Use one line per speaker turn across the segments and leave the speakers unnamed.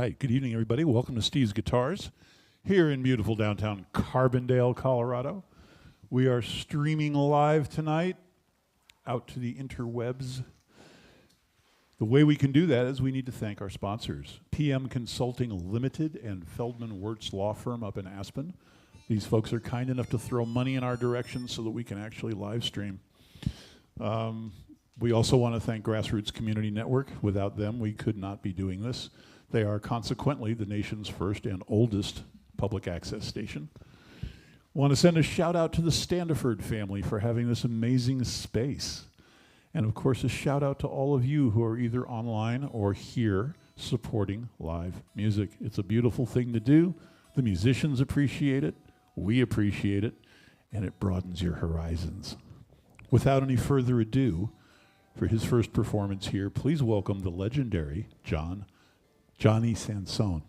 right, good evening, everybody. Welcome to Steve's Guitars here in beautiful downtown Carbondale, Colorado. We are streaming live tonight out to the interwebs. The way we can do that is we need to thank our sponsors, PM Consulting Limited and Feldman Wirtz Law Firm up in Aspen. These folks are kind enough to throw money in our direction so that we can actually live stream. We also want to thank GrassRoots Community Network. Without them, we could not be doing this. They are consequently the nation's first and oldest public access station. Want to send a shout out to the Standiford family for having this amazing space. And of course, a shout out to all of you who are either online or here supporting live music. It's a beautiful thing to do. The musicians appreciate it, we appreciate it, and it broadens your horizons. Without any further ado, for his first performance here, please welcome the legendary Johnny Sansone.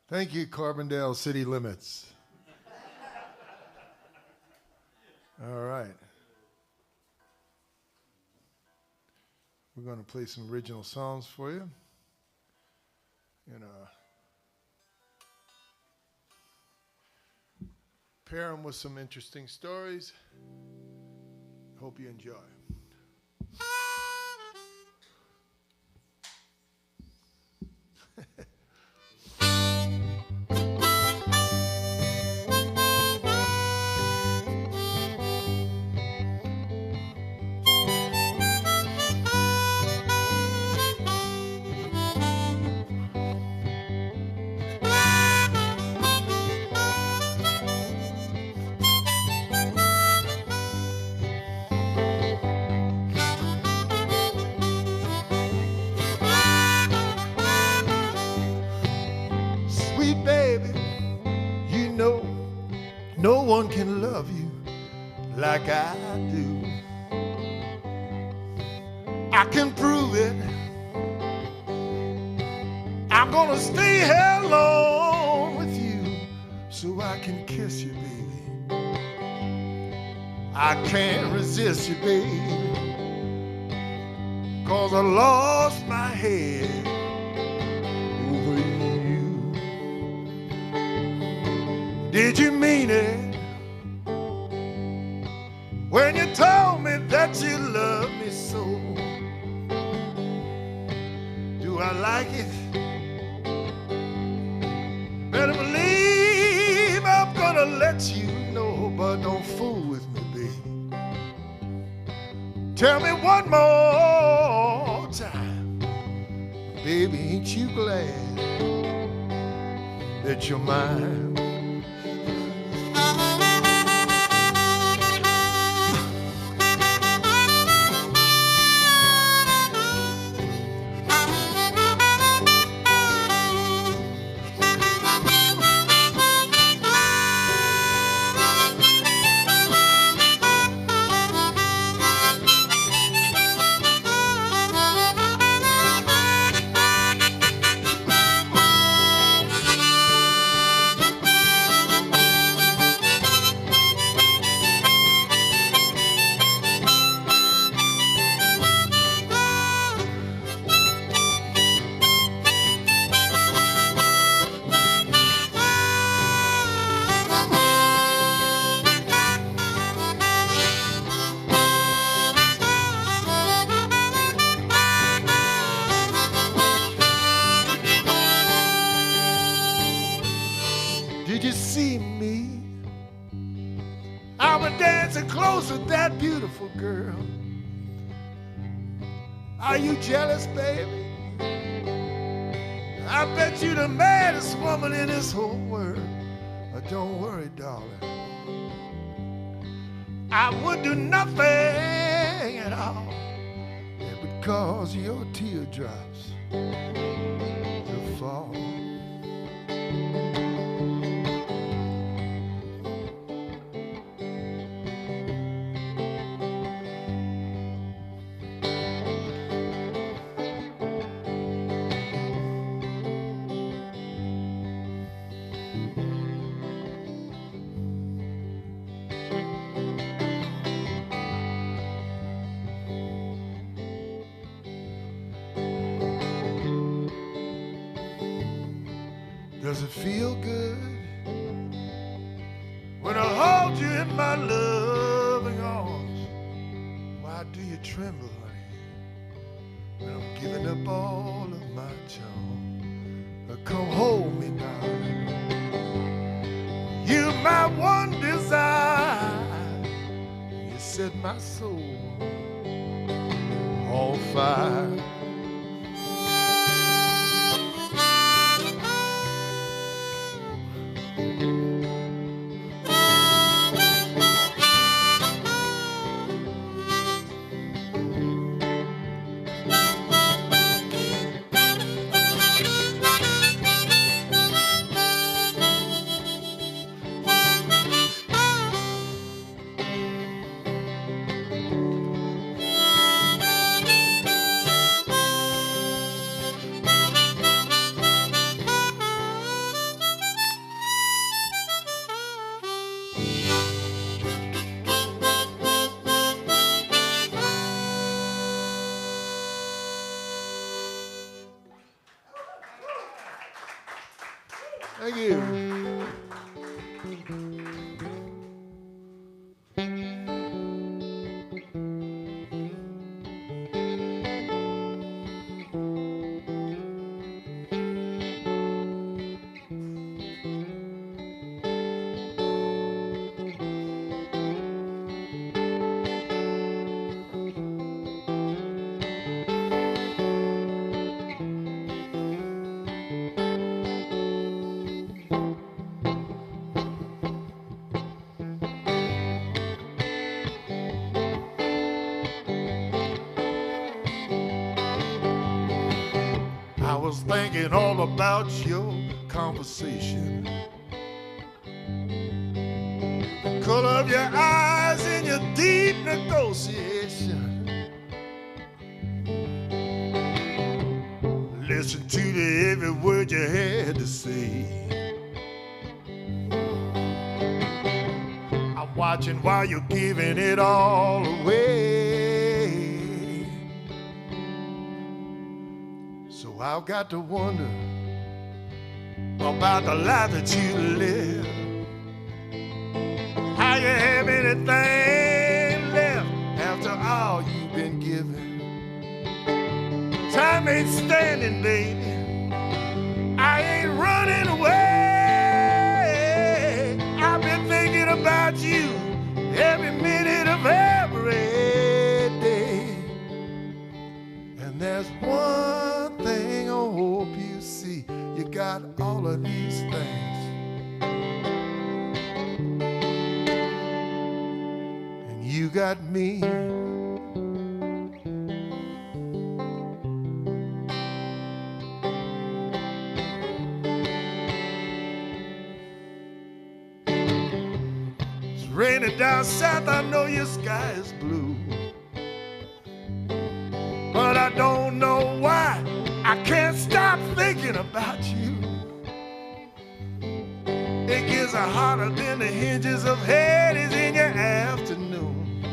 Thank you, Carbondale City Limits. All right. We're going to play some original songs for you. Pair them with some interesting stories. Hope you enjoy. No one can love you like I do. I can prove it. I'm gonna stay here alone with you so I can kiss you, baby. I can't resist you, baby, 'cause I lost my head over you. Did you mean it when you told me that you love me so? Do I like it? Better believe I'm gonna let you know, but don't fool with me, baby. Tell me one more time, baby, ain't you glad that you're mine? Did you see me? I was dancing close with that beautiful girl. Are you jealous, baby? I bet you the maddest woman in this whole world. But don't worry, darling, I would do nothing at all that would cause your teardrops to fall. Does it feel good when I hold you in my loving arms? Why do you tremble, honey, when I'm giving up all of my charm? Come hold me, darling. You're my one desire. You set my soul on fire. Thank you. I was thinking all about your conversation, the color of your eyes in your deep negotiation. Listen to every word you had to say. I'm watching while you're giving it all away. So I've got to wonder about the life that you live. How you have anything left after all you've been given? Time ain't standing, baby. I ain't running away. I've been thinking about you every minute of every day. And there's one thing I hope you see. You got all of these things, and you got me. It's raining down south, I know your sky is blue, but I don't know why I can't stop thinking about you. It gets hotter than the hinges of Hades in your afternoon.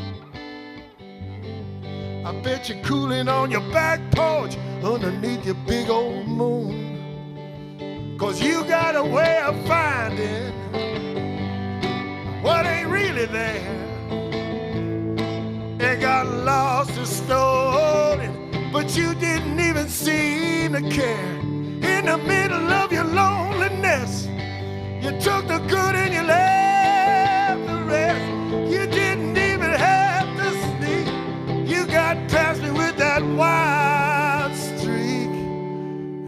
I bet you're cooling on your back porch underneath your big old moon. 'Cause you got a way of finding what ain't really there. It got lost or stolen, but you didn't even seem to care. In the middle of your loneliness, you took the good and you left the rest. You didn't even have to sneak. You got past me with that wild streak.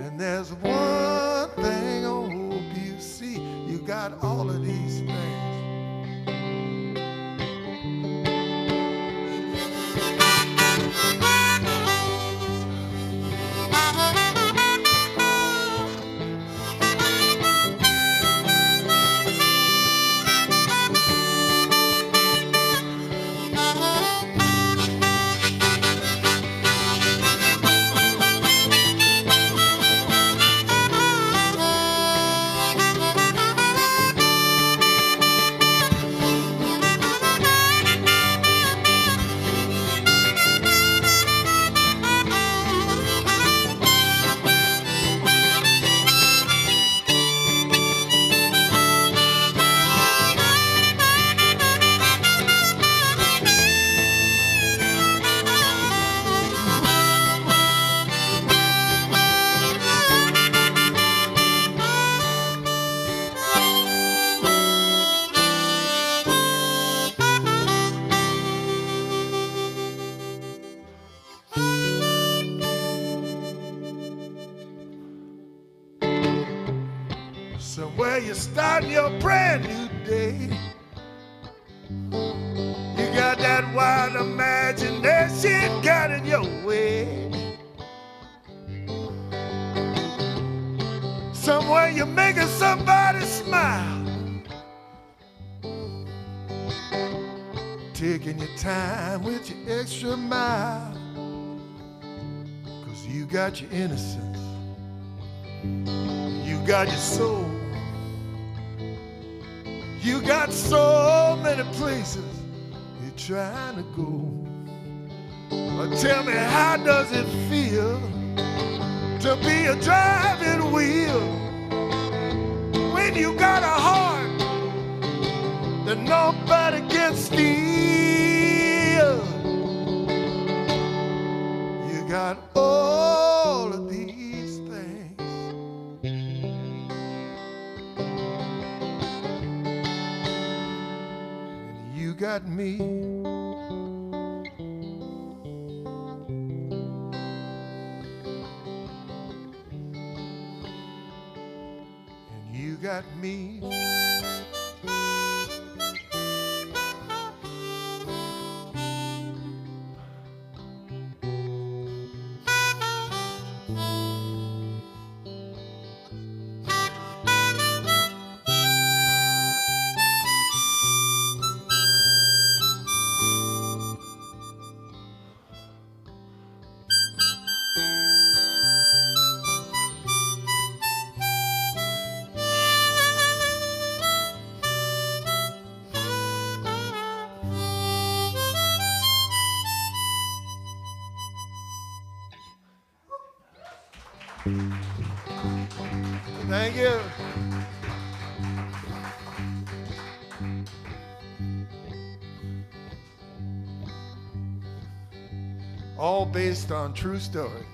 And there's one thing I hope you see. You got all of these things. you're starting your brand new day. You got that wild imagination got in your way. Somewhere you're making somebody smile, taking your time with your extra mile. 'Cause you got your innocence, you got your soul, you got so many places you're trying to go. But tell me, how does it feel to be a driving wheel when you got a heart that nobody can steal? You got all of these things, and you got me. You got me. Thank you. All based on true stories.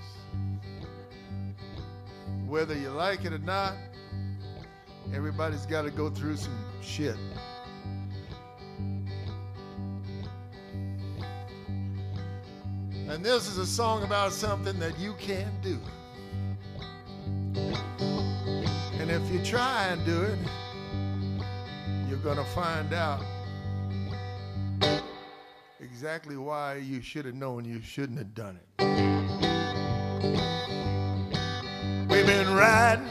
Whether you like it or not, everybody's got to go through some shit. And this is a song about something that you can't do. And if you try and do it, you're gonna find out exactly why you should have known you shouldn't have done it. We've been riding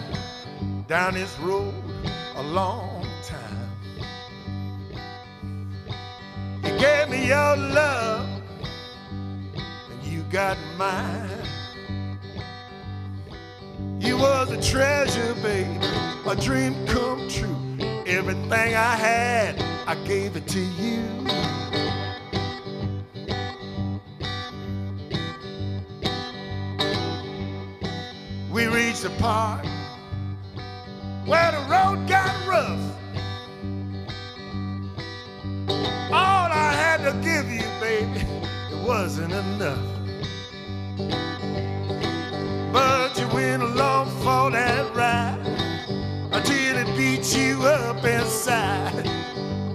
down this road a long time. You gave me your love, and you got mine. You was a treasure, babe, a dream come true. Everything I had, I gave it to you. We reached a part where the road got rough. All I had to give you, baby, it wasn't enough. But you went along for that ride until it beat you up inside.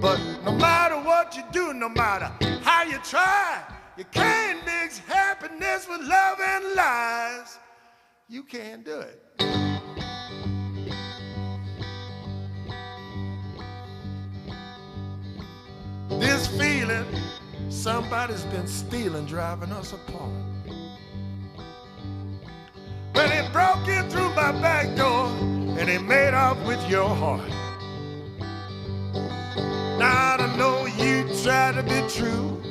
But no matter what you do, no matter how you try, you can't mix happiness with love and lies. You can't do it. This feeling, somebody's been stealing, driving us apart. When it broke in through my back door and it made off with your heart. Now I know you try to be true.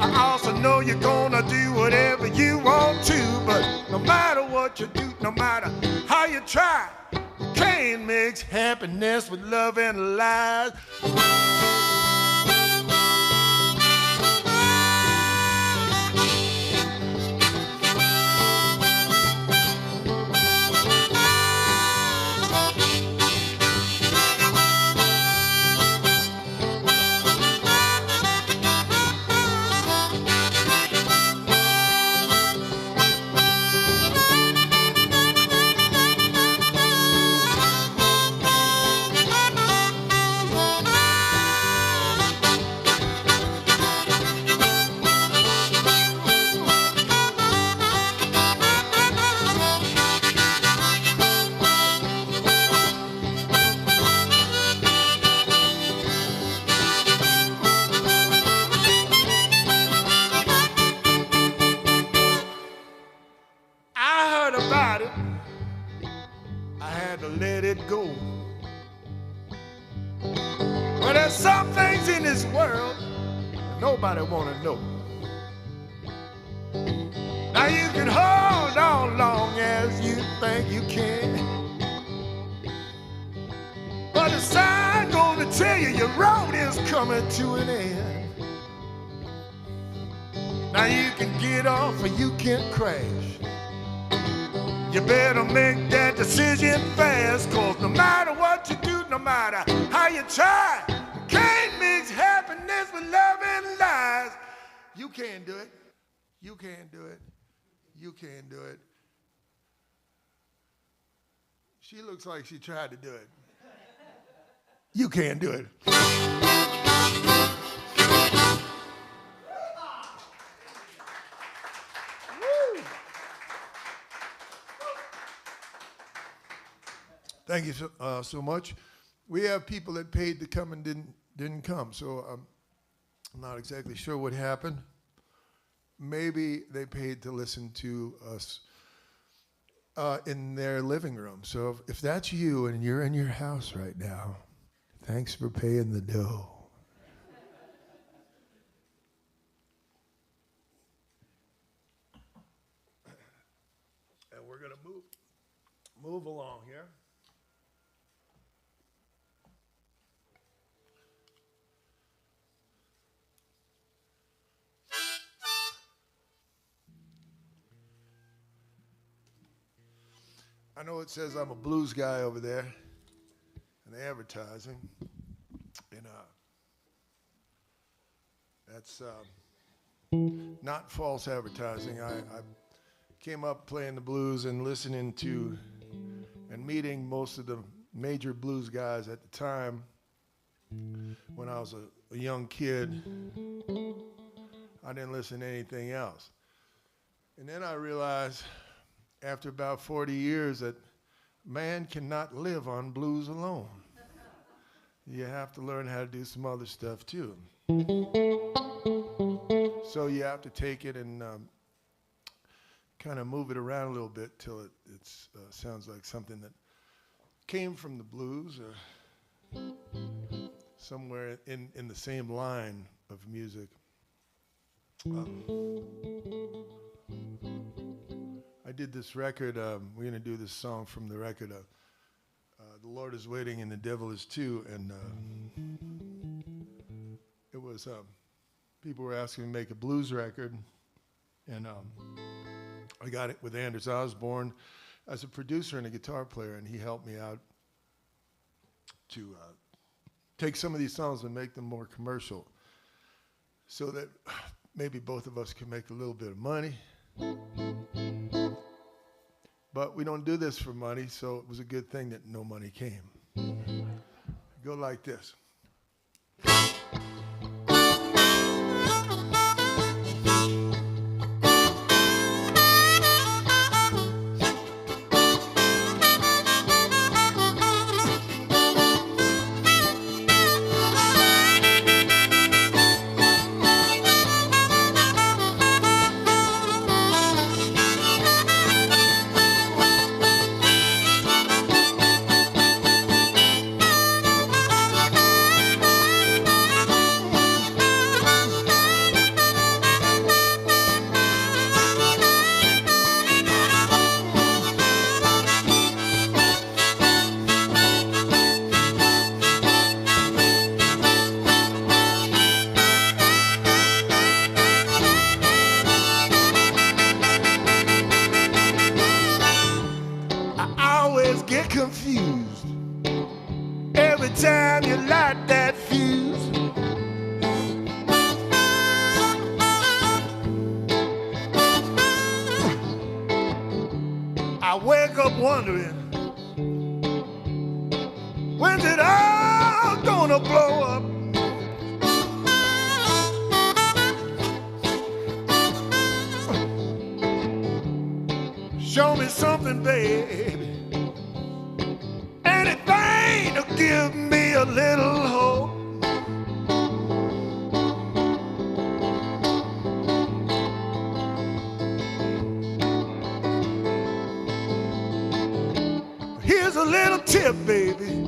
I also know you're gonna do whatever you want to. But no matter what you do, no matter how you try, you can't mix happiness with love and lies. to let it go. But there's some things in this world that nobody want to know. Now you can hold on long as you think you can, but the sign gonna tell you your road is coming to an end. Now you can get off or you can crash. You better make that decision fast, cause no matter what you do, no matter how you try, you can't mix happiness with love and lies. You can't do it. You can't do it. You can't do it. She looks like she tried to do it. You can't do it. Thank you so much. We have people that paid to come and didn't come, so I'm not exactly sure what happened. Maybe they paid to listen to us in their living room. So if that's you and you're in your house right now, thanks for paying the dough. And we're gonna move along here. I know it says I'm a blues guy over there in the advertising, and that's not false advertising. I came up playing the blues and listening to and meeting most of the major blues guys at the time when I was a young kid. I didn't listen to anything else. And then I realized after about 40 years that man cannot live on blues alone. You have to learn how to do some other stuff too. So you have to take it and kind of move it around a little bit till it sounds like something that came from the blues or somewhere in the same line of music. I did this record, we're gonna do this song from the record, The Lord is Waiting and the Devil is Too, and it was, people were asking me to make a blues record, and I got it with Anders Osborne as a producer and a guitar player, and he helped me out to take some of these songs and make them more commercial, so that maybe both of us can make a little bit of money. But we don't do this for money, so it was a good thing that no money came. Go like this. Confused every time you light that fuse. I wake up wondering, when's it all gonna blow up? Show me something, baby. Give me a little hope. Here's a little tip, baby.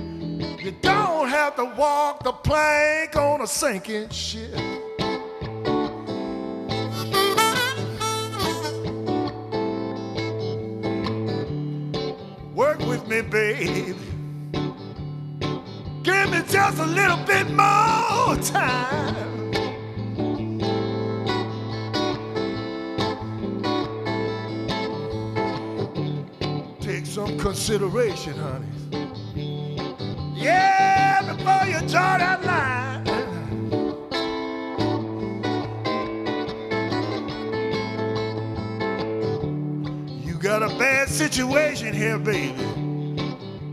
You don't have to walk the plank on a sinking ship. Work with me, baby. Give me just a little bit more time. Take some consideration, honey. Yeah, before you draw that line. You got a bad situation here, baby.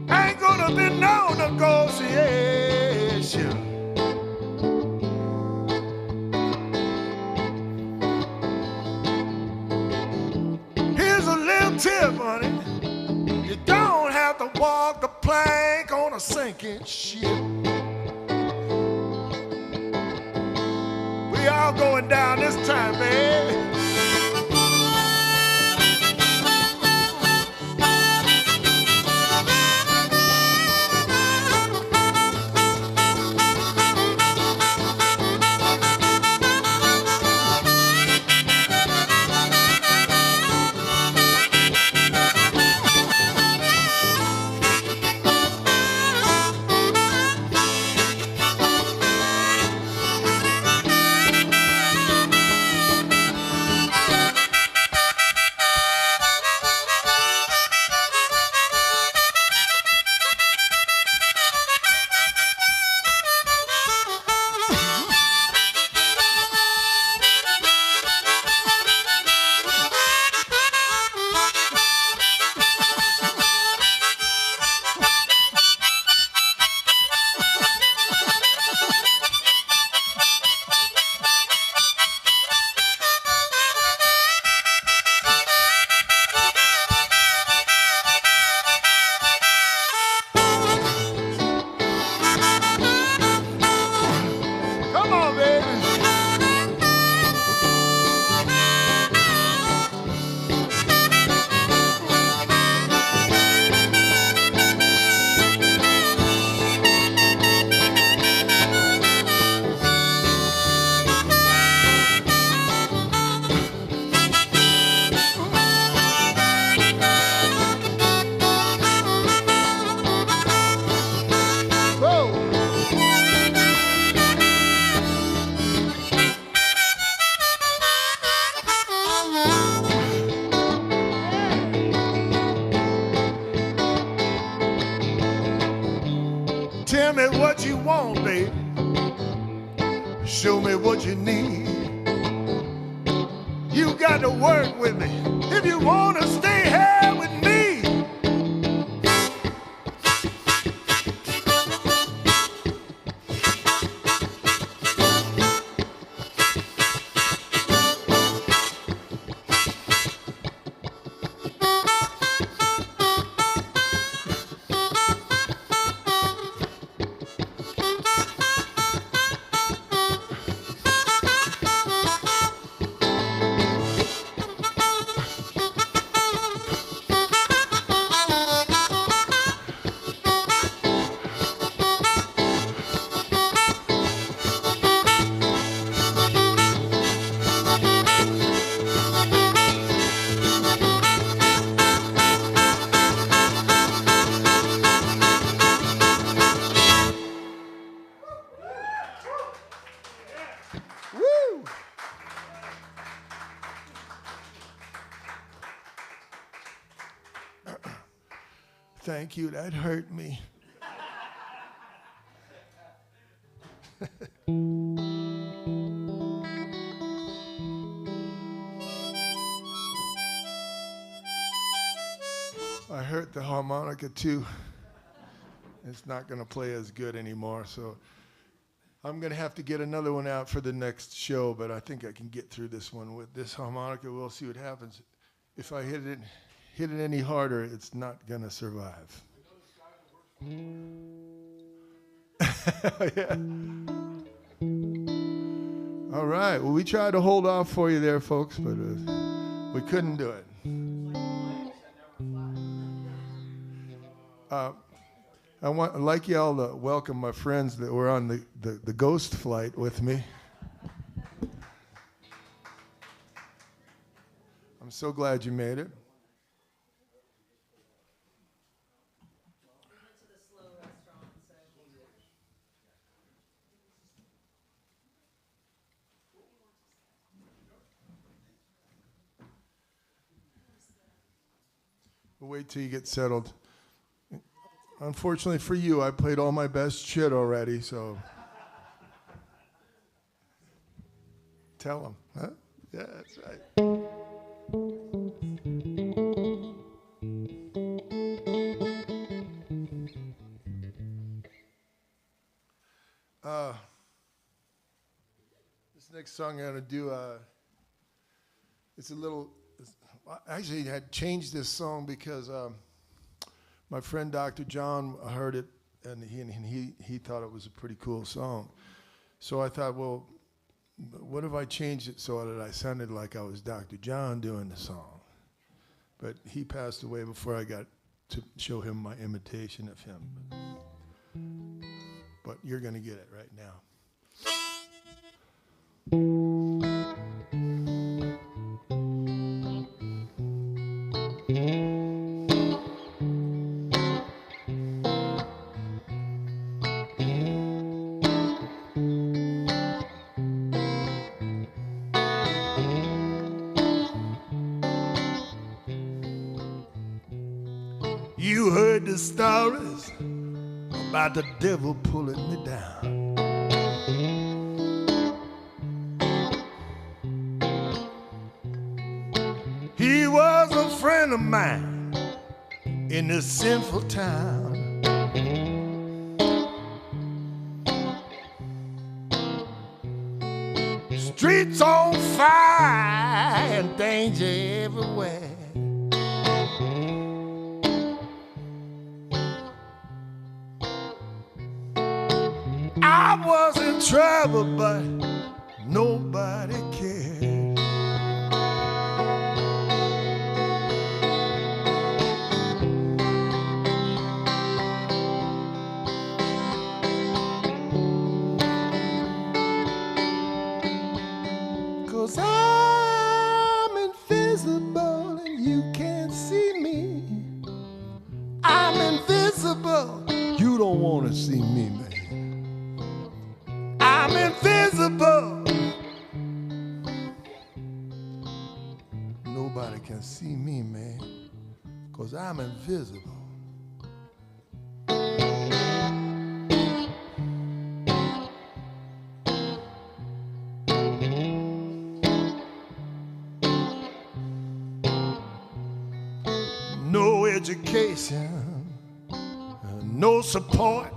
Ain't gonna be no negotiation. Here's a little tip, honey. You don't have to walk the plank on a sinking ship. We all going down this time, baby. Tell me what you want, baby. Show me what you need. You got to work with me if you want to stay here with me. Woo! Thank you, that hurt me. I hurt the harmonica too. It's not going to play as good anymore, so I'm going to have to get another one out for the next show, but I think I can get through this one with this harmonica. We'll see what happens. If I hit it any harder, it's not going to survive. Yeah. All right. Well, we tried to hold off for you there, folks, but we couldn't do it. I'd like y'all to welcome my friends that were on the ghost flight with me. I'm so glad you made it. We'll wait till you get settled. Unfortunately for you, I played all my best shit already, so. Tell them, huh? Yeah, that's right. This next song I'm going to do, it's a little, actually I had changed this song because my friend Dr. John heard it and he thought it was a pretty cool song. So I thought, well, what if I changed it so that I sounded like I was Dr. John doing the song? But he passed away before I got to show him my imitation of him. But you're going to get it right now. You heard the stories about the devil pulling me down. He was a friend of mine in this sinful town. Streets on fire and danger everywhere. I was in trouble, but nobody cared. Cause I'm invisible and you can't see me. I'm invisible, you don't wanna see me, man. I'm invisible. Nobody can see me, man, 'cause I'm invisible. No education, no support.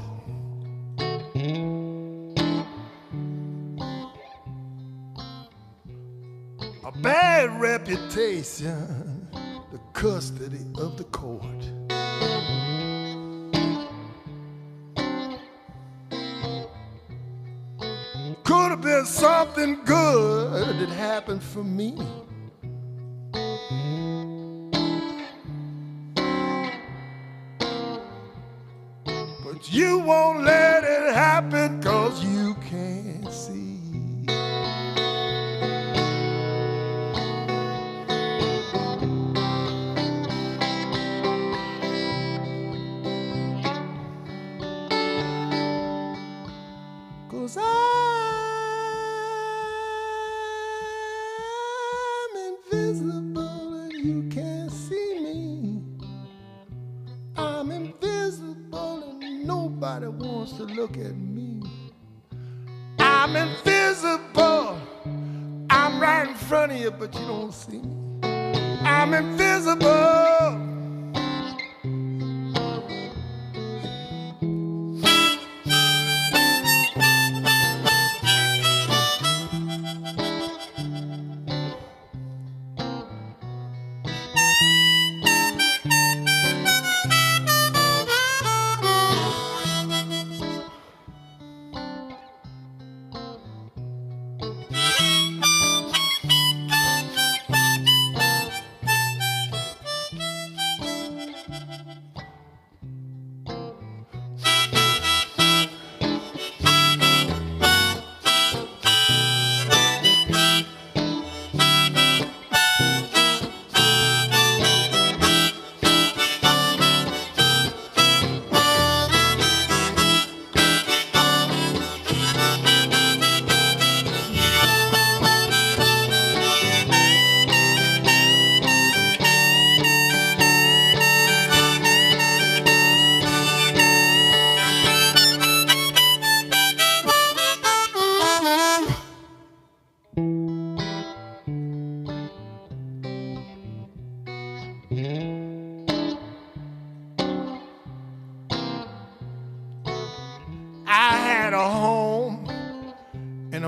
A bad reputation, the custody of the court. Could have been something good that happened for me. But you won't let it happen 'cause you can't see. Cause I'm invisible and you can't see me. I'm invisible and nobody wants to look at me. I'm invisible. I'm right in front of you, but you don't see me. I'm invisible.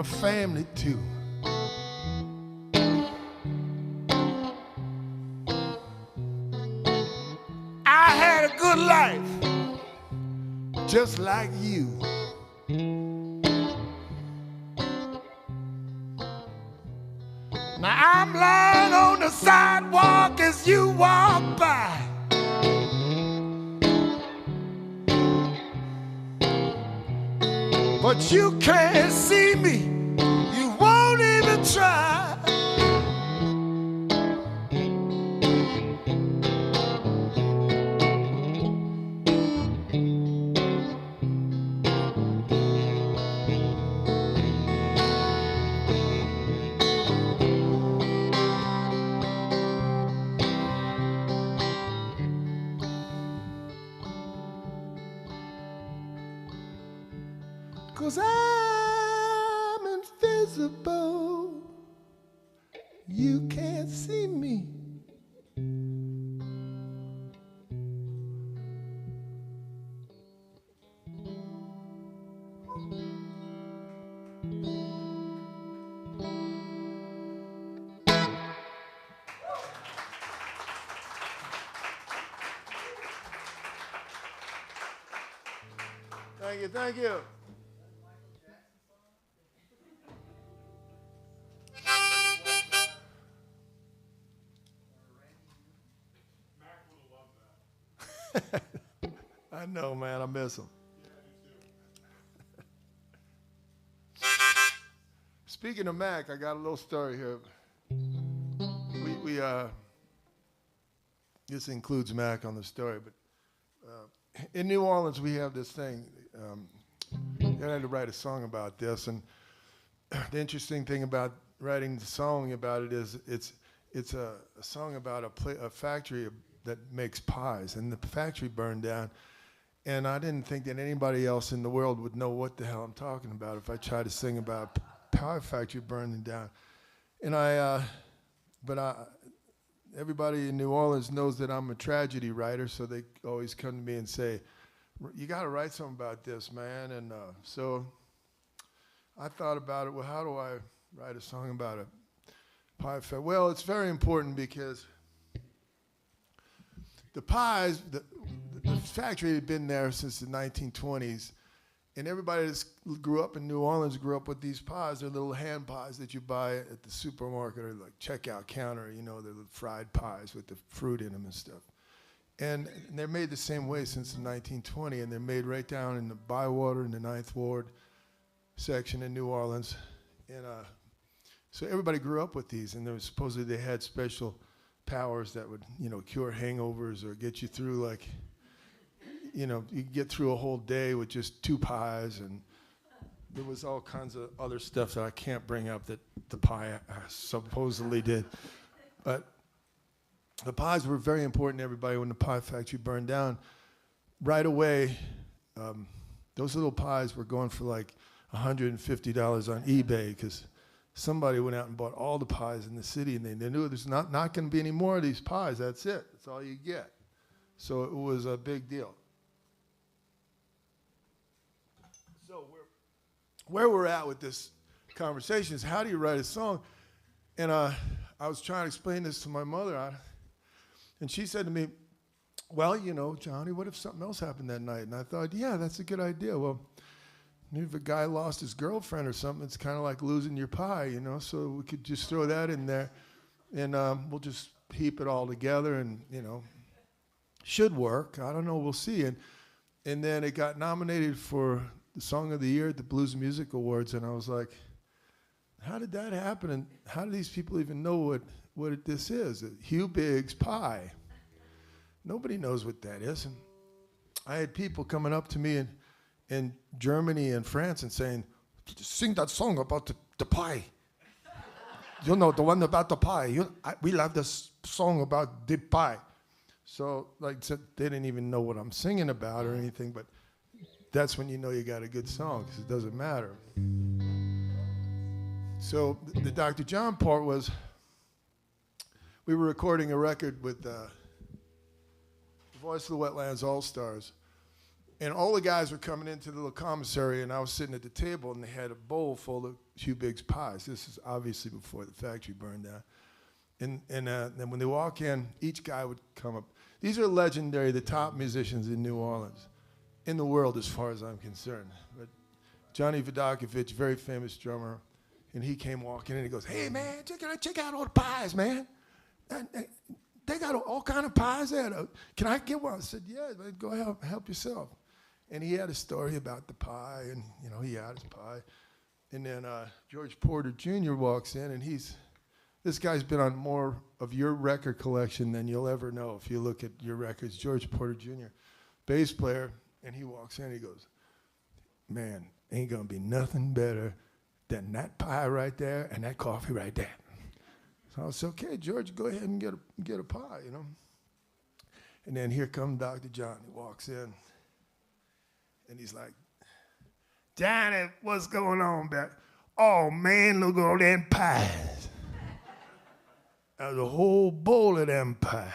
a family too. I had a good life, just like you. Now I'm lying on the sidewalk as you walk by. But you can't see me, you won't even try. 'Cause I'm invisible, you can't see me. Thank you, thank you. I know, man. I miss him. Speaking of Mac, I got a little story here. This includes Mac on the story, but in New Orleans we have this thing. I had to write a song about this, and the interesting thing about writing the song about it is it's a song about a factory that makes pies, and the factory burned down. And I didn't think that anybody else in the world would know what the hell I'm talking about if I tried to sing about a pie factory burning down. And everybody in New Orleans knows that I'm a tragedy writer, so they always come to me and say, "You got to write something about this, man." And so I thought about it. Well, how do I write a song about a pie factory? Well, it's very important because the pies, the factory had been there since the 1920s, and everybody that grew up in New Orleans grew up with these pies. They're little hand pies that you buy at the supermarket or like checkout counter. You know, they're the fried pies with the fruit in them and stuff. And they're made the same way since the 1920, and they're made right down in the Bywater in the 9th Ward section in New Orleans. And so everybody grew up with these, and supposedly they had special powers that would, cure hangovers or get you through, like, you get through a whole day with just 2 pies, and there was all kinds of other stuff that I can't bring up that the pie supposedly did. But the pies were very important to everybody when the pie factory burned down. Right away, those little pies were going for like $150 on eBay because somebody went out and bought all the pies in the city, and they knew there's not going to be any more of these pies. That's it. That's all you get. So it was a big deal. So where we're at with this conversation is, how do you write a song? And I was trying to explain this to my mother, and she said to me, "Well, Johnny, what if something else happened that night?" And I thought, yeah, that's a good idea. Well, if a guy lost his girlfriend or something, it's kind of like losing your pie, so we could just throw that in there, and we'll just heap it all together, and, should work. I don't know, we'll see. And then it got nominated for the Song of the Year at the Blues Music Awards, and I was like, how did that happen, and how do these people even know what this is? Hugh Biggs Pie. Nobody knows what that is. And I had people coming up to me in Germany and France and saying, "Sing that song about the pie. The one about the pie. We love this song about the pie." So, they didn't even know what I'm singing about or anything, but that's when you know you got a good song, because it doesn't matter. So the Dr. John part was, we were recording a record with the Voice of the Wetlands All-Stars. And all the guys were coming into the little commissary, and I was sitting at the table, and they had a bowl full of Hugh Biggs pies. This is obviously before the factory burned down. And then when they walk in, each guy would come up. These are legendary, the top musicians in New Orleans, in the world as far as I'm concerned. But Johnny Vodakovich, very famous drummer, and he came walking in, and he goes, "Hey, man, check out all the pies, man. They got all kind of pies there. Can I get one?" I said, "Yeah, man, go help yourself." And he had a story about the pie, and he had his pie. And then George Porter Jr. walks in, and this guy's been on more of your record collection than you'll ever know if you look at your records. George Porter Jr., bass player, and he walks in, and he goes, "Man, ain't gonna be nothing better than that pie right there and that coffee right there." So I said, "Okay, George, go ahead and get a pie, And then here comes Dr. John. He walks in, and he's like, "Johnny, what's going on back? Oh, man, look at all them pies. There's a whole bowl of them pies.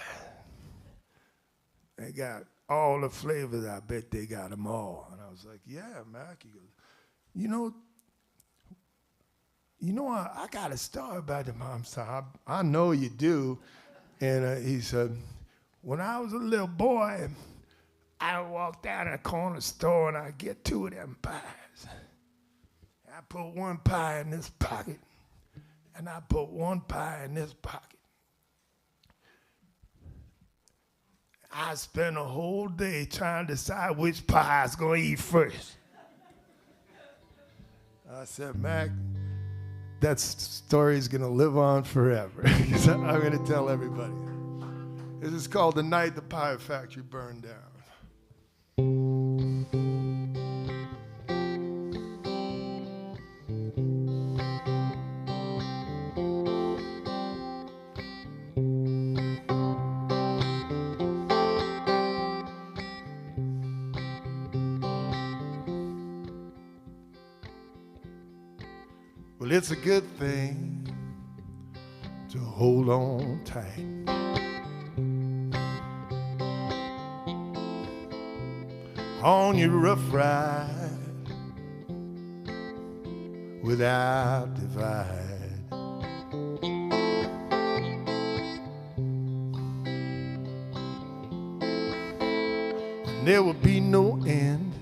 They got all the flavors. I bet they got them all." And I was like, "Yeah, Mac." He goes, I got a story about them." I'm sorry, I know you do. And he said, "When I was a little boy, I would walk down in a corner store and I'd get 2 of them pies. I put 1 pie in this pocket, and I put 1 pie in this pocket. I spent a whole day trying to decide which pie I was going to eat first." I said, "Mac, that story's going to live on forever." I'm going to tell everybody. This is called "The Night the Pie Factory Burned Down." Well, it's a good thing to hold on tight. On your rough ride without divide. And there will be no end.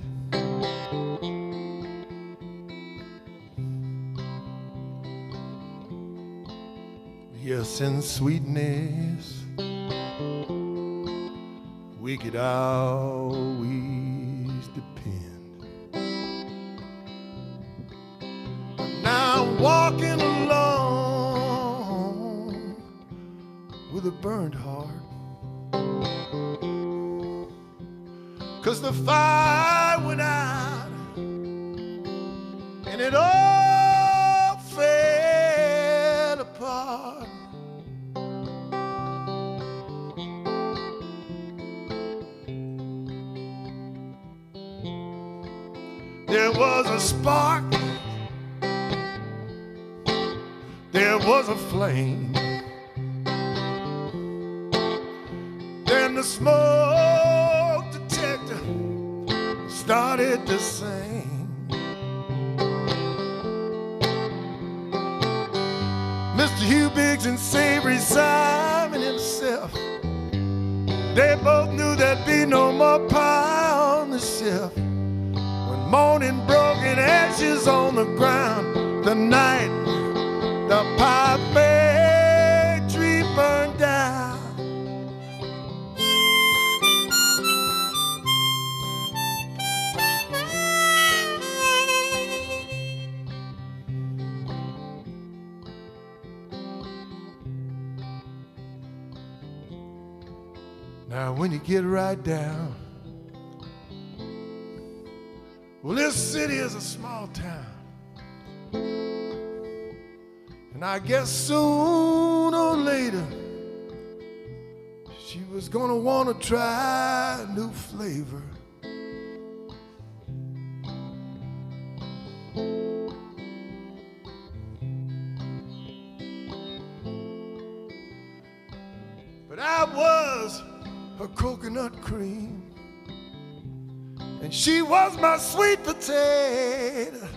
Yes, and sweetness we could always depend. Now I'm walking alone with a burned heart, 'cause the fire went out and it all fell apart. There was a spark, there was a flame, then the smoke detector started to sing. Mr. Hugh Biggs and Savory Simon himself, they both knew there'd be no more pie on the shelf. Morning broke in ashes on the ground. The night the pie factory burned down. Now when you get right down, well, this city is a small town, and I guess sooner or later she was gonna wanna try a new flavor. But I was her coconut cream, and she was my sweet potato.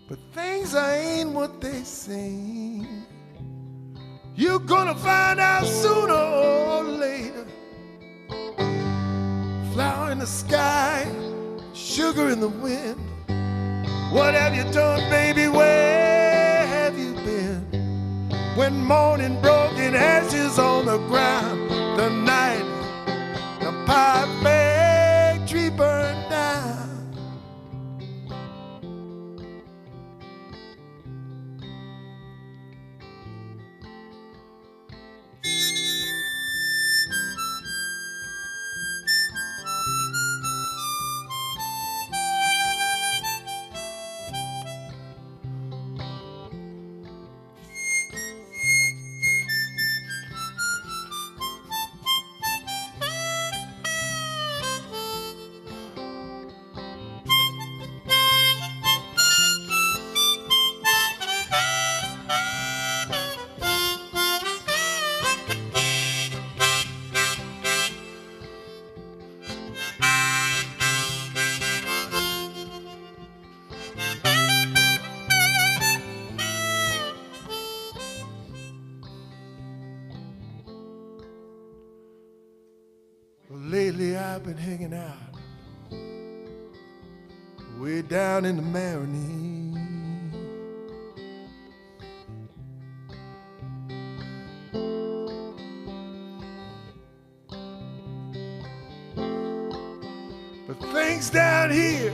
But things ain't what they seem. You're gonna find out sooner or later. Flower in the sky, sugar in the wind. What have you done, baby? Where have you been? When morning broke in ashes on the ground, the night the pipe factory burned down. Lately I've been hanging out way down in the Maroney. But things down here,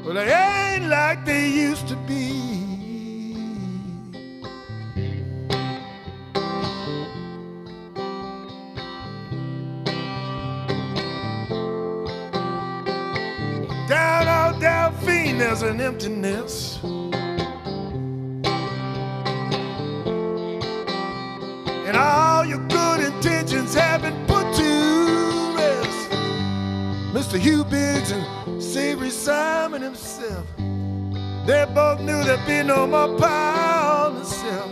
well, they ain't like they used to be. Down out Delphine, there's an emptiness. And all your good intentions have been put to rest. Mr. Hugh Biggs and Savory Simon himself, they both knew there'd be no more power on the shelf.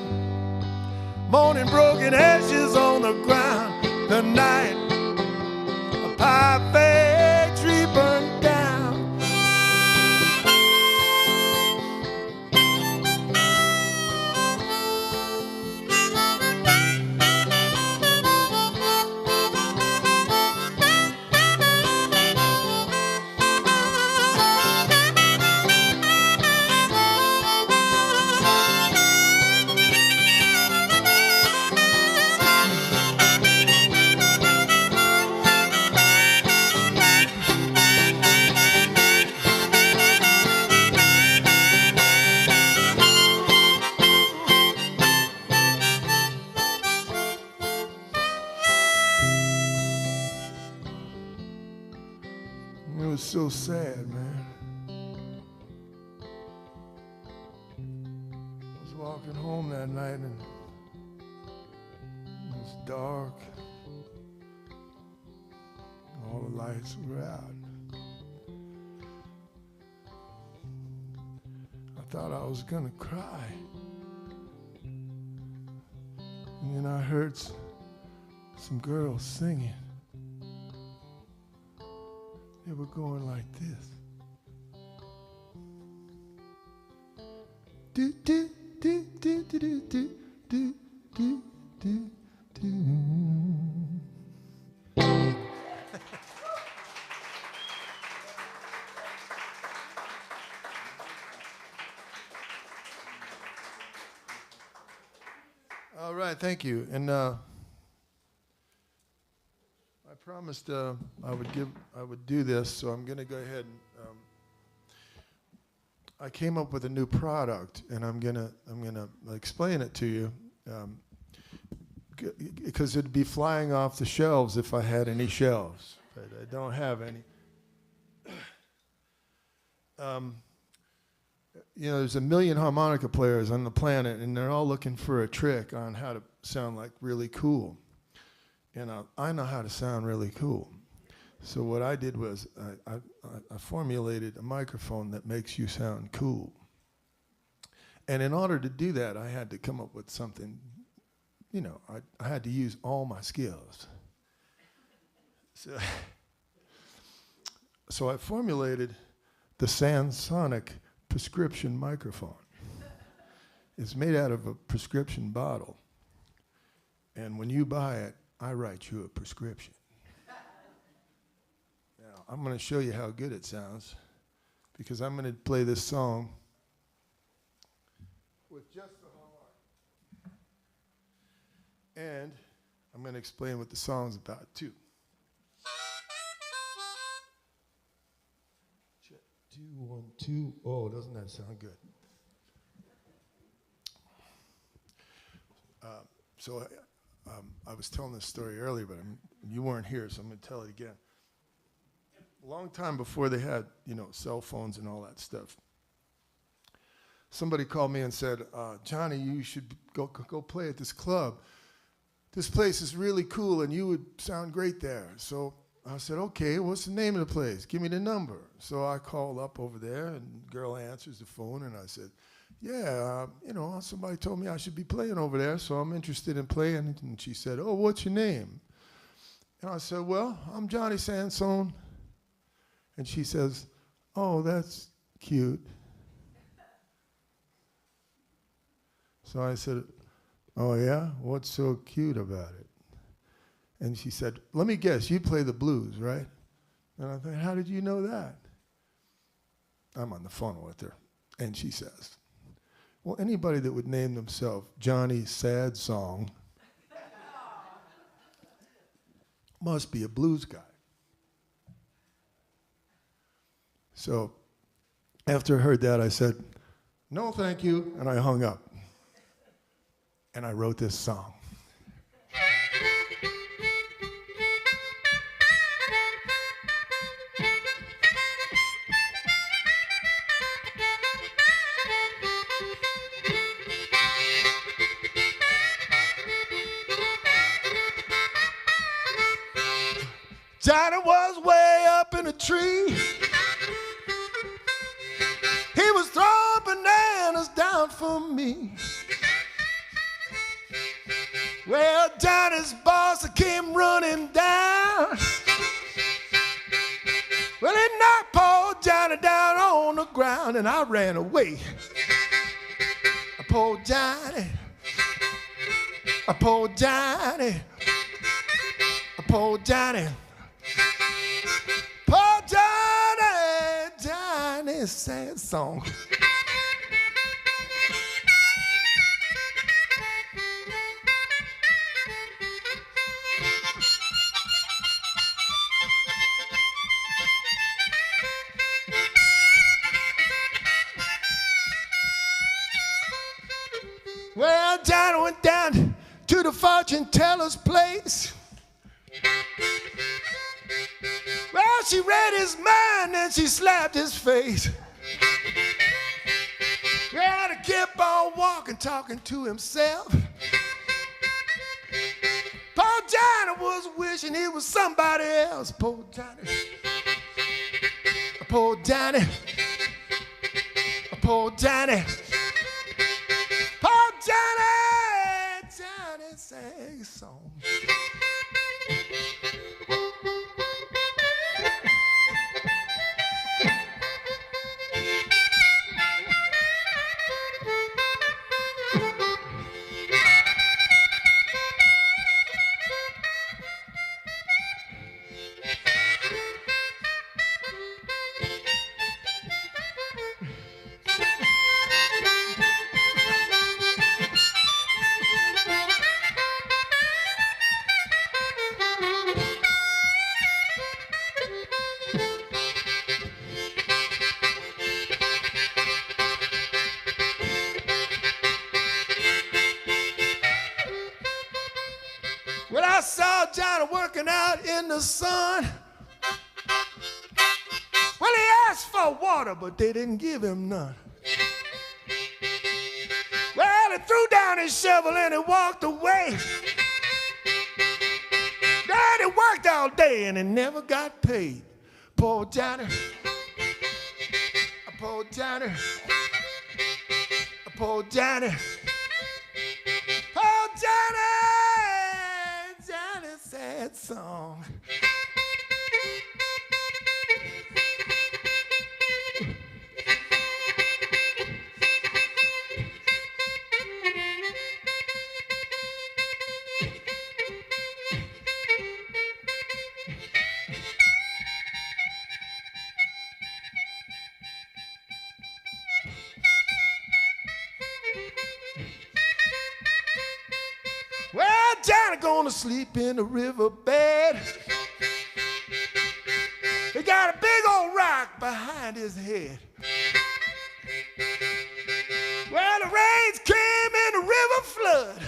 Morning broke in ashes on the ground. The night a pipe factory burned down. It was so sad, man. I was walking home that night and it was dark. All the lights were out. I thought I was gonna cry. And then I heard some girls singing. They were going like this. Do do do do do do do do do do do. All right, thank you. And I promised I would do this, so I'm going to go ahead and I came up with a new product, and I'm gonna explain it to you, because it'd be flying off the shelves if I had any shelves, but I don't have any. You know, there's 1 million harmonica players on the planet, and they're all looking for a trick on how to sound like really cool. And I know how to sound really cool. So what I did was I formulated a microphone that makes you sound cool. And in order to do that, I had to come up with something, you know, I had to use all my skills. So I formulated the Sansone prescription microphone. It's made out of a prescription bottle. And when you buy it, I write you a prescription. Now, I'm going to show you how good it sounds, because I'm going to play this song with just the horn. And I'm going to explain what the song's about, too. Check, 2, 1, 2. Oh, doesn't that sound good? I was telling this story earlier, but you weren't here, so I'm going to tell it again. A long time before they had, cell phones and all that stuff, somebody called me and said, Johnny, you should go play at this club. This place is really cool, and you would sound great there. So I said, okay, what's the name of the place? Give me the number. So I called up over there, and the girl answers the phone, and I said, yeah, somebody told me I should be playing over there, so I'm interested in playing. And she said, oh, what's your name? And I said, well, I'm Johnny Sansone. And she says, oh, that's cute. So I said, oh, yeah? What's so cute about it? And she said, let me guess, you play the blues, right? And I thought, how did you know that? I'm on the phone with her. And she says, well, anybody that would name themselves Johnny Sad Song must be a blues guy. So after I heard that, I said, no, thank you, and I hung up. And I wrote this song. Johnny was way up in a tree. He was throwing bananas down for me. Well, Johnny's boss came running down. Well, he knocked poor Johnny down on the ground, and I ran away. Poor Johnny. Poor Johnny. Poor Johnny. Poor Johnny. Johnny's sad song. Well, Johnny went down to the fortune teller's place. Well, she read his mind and she slapped his face. Well, he kept on walking, talking to himself. Poor Johnny was wishing he was somebody else. Poor Johnny. Poor Johnny. Poor Johnny. Poor Johnny. Johnny sang a song. Well, I saw Johnny working out in the sun. Well, he asked for water, but they didn't give him none. Well, he threw down his shovel and he walked away. Then he worked all day and he never got paid. Poor Johnny. Poor Johnny. Poor Johnny. Poor Johnny. Johnny's sad song. Well, Johnny gonna sleep in the riverbed. He got a big old rock behind his head. Well, the rains came and the river flood.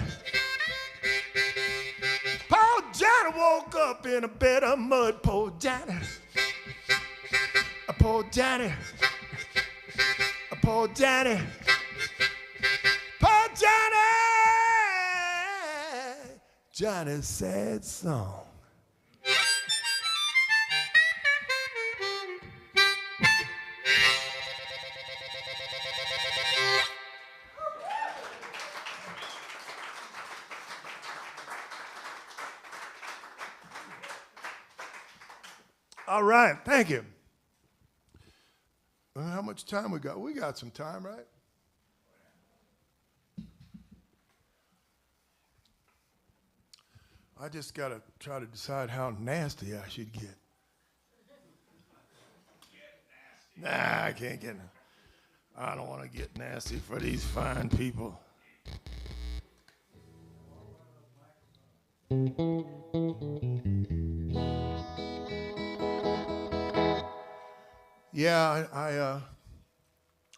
Poor Johnny woke up in a bed of mud. Poor Johnny. Poor Johnny. Poor Johnny. Poor Johnny. Johnny's sad song. All right, thank you. How much time we got? We got some time, right? I just got to try to decide how nasty I should get. Nah, I can't get. I don't want to get nasty for these fine people. Yeah,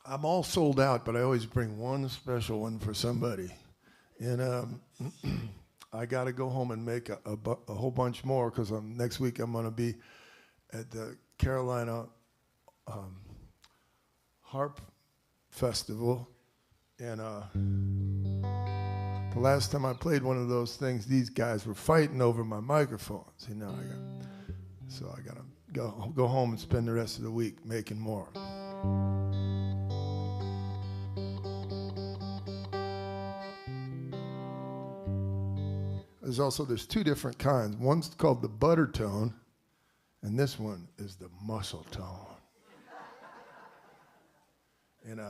I'm all sold out, but I always bring one special one for somebody. And I got to go home and make a whole bunch more because next week I'm going to be at the Carolina Harp Festival. And the last time I played one of those things, these guys were fighting over my microphones. You know, so I got to go home and spend the rest of the week making more. There's two different kinds. One's called the butter tone, and this one is the muscle tone. And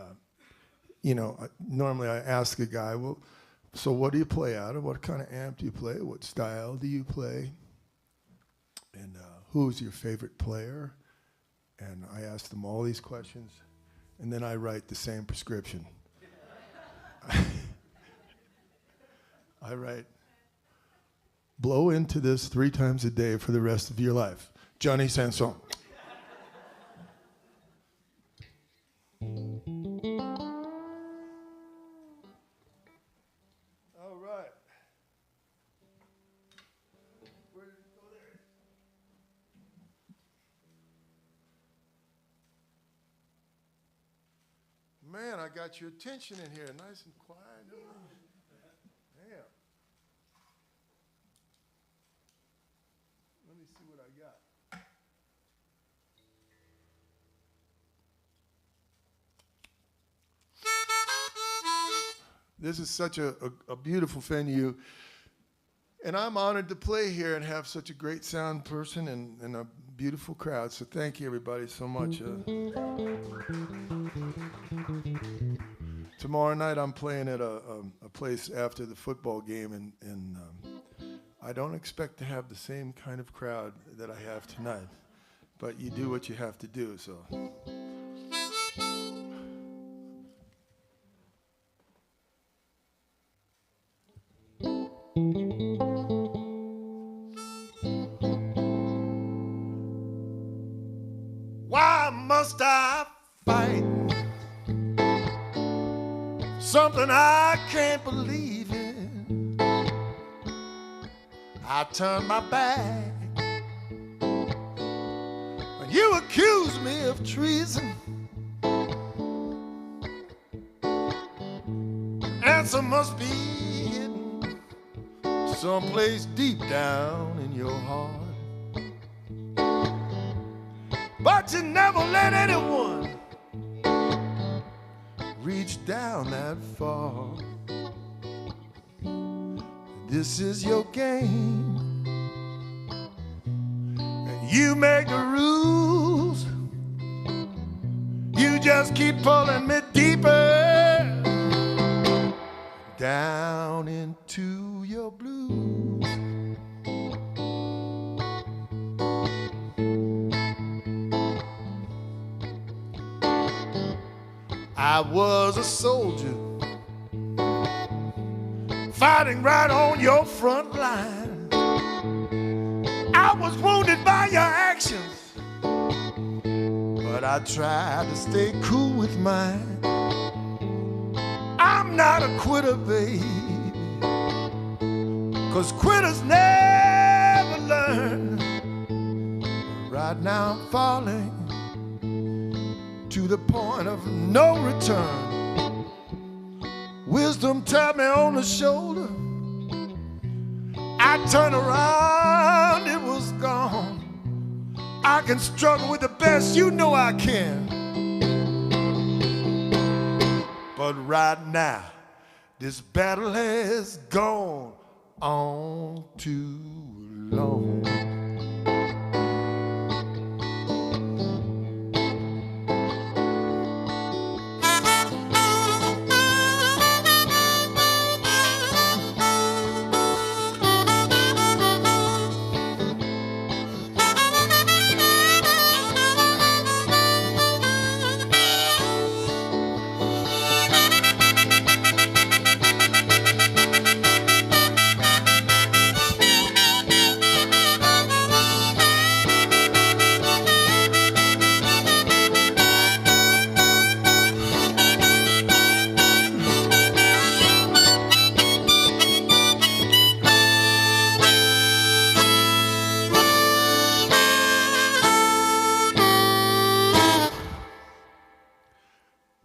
normally I ask a guy, well, so what do you play out of? What kind of amp do you play? What style do you play? And who's your favorite player? And I ask them all these questions, and then I write the same prescription. I write, blow into this 3 times a day for the rest of your life. Johnny Sansone. All right. Where did it go there? Man, I got your attention in here, nice and quiet. Damn. Let me see what I got. This is such a beautiful venue, and I'm honored to play here and have such a great sound person and a beautiful crowd. So thank you, everybody, so much. Tomorrow night I'm playing at a place after the football game, and I don't expect to have the same kind of crowd that I have tonight, but you do what you have to do, so. Why must I fight something I can't believe in? I turn my back when you accuse me of treason. Answer must be hidden someplace deep down in your heart. But you never let anyone reach down that far. This is your game, and you make the rules. You just keep pulling me deeper down into your blues. I was a soldier fighting right on your front line. I was wounded by your actions, but I tried to stay cool with mine. I'm not a quitter, baby, 'cause quitters never learn. Right now I'm falling to the point of no return. Wisdom tapped me on the shoulder. I turned around, it was gone. I can struggle with the best, you know I can. But right now, this battle has gone on too long.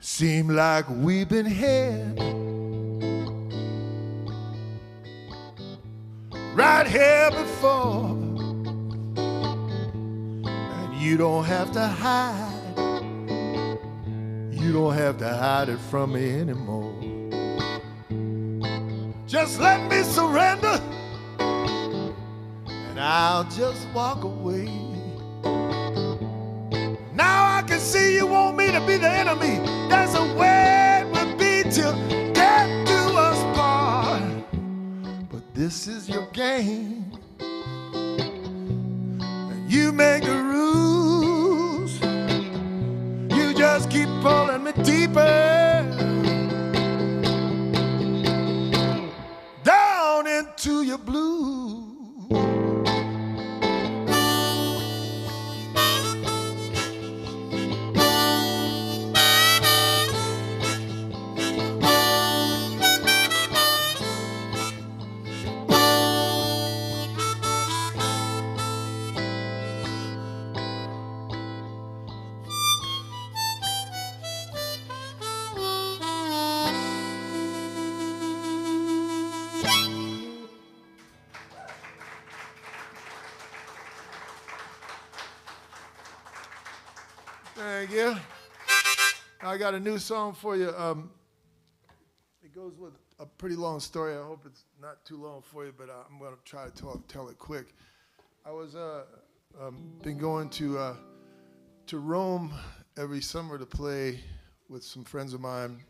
Seem like we've been here, right here before, and you don't have to hide. You don't have to hide it from me anymore. Just let me surrender, and I'll just walk away. Now I can see you want me to be the enemy. That's the way it will be till death do us part. But this is your game, and you make the rules. You just keep pulling me deeper down into your blues. Thank you. I got a new song for you. It goes with a pretty long story. I hope it's not too long for you, but I'm going to try to tell it quick. I was been going to Rome every summer to play with some friends of mine,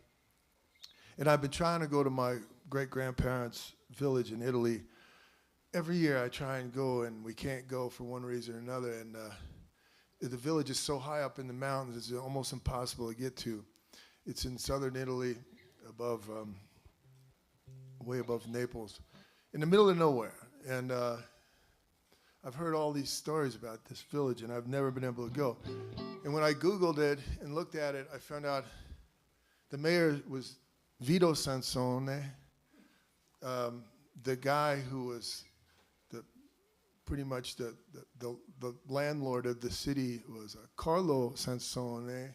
and I've been trying to go to my great-grandparents' village in Italy. Every year I try and go, and we can't go for one reason or another. And the village is so high up in the mountains, it's almost impossible to get to. It's in southern Italy, above, way above Naples, in the middle of nowhere. And I've heard all these stories about this village, and I've never been able to go. And when I Googled it and looked at it, I found out the mayor was Vito Sansone, the guy who was pretty much the landlord of the city was Carlo Sansone,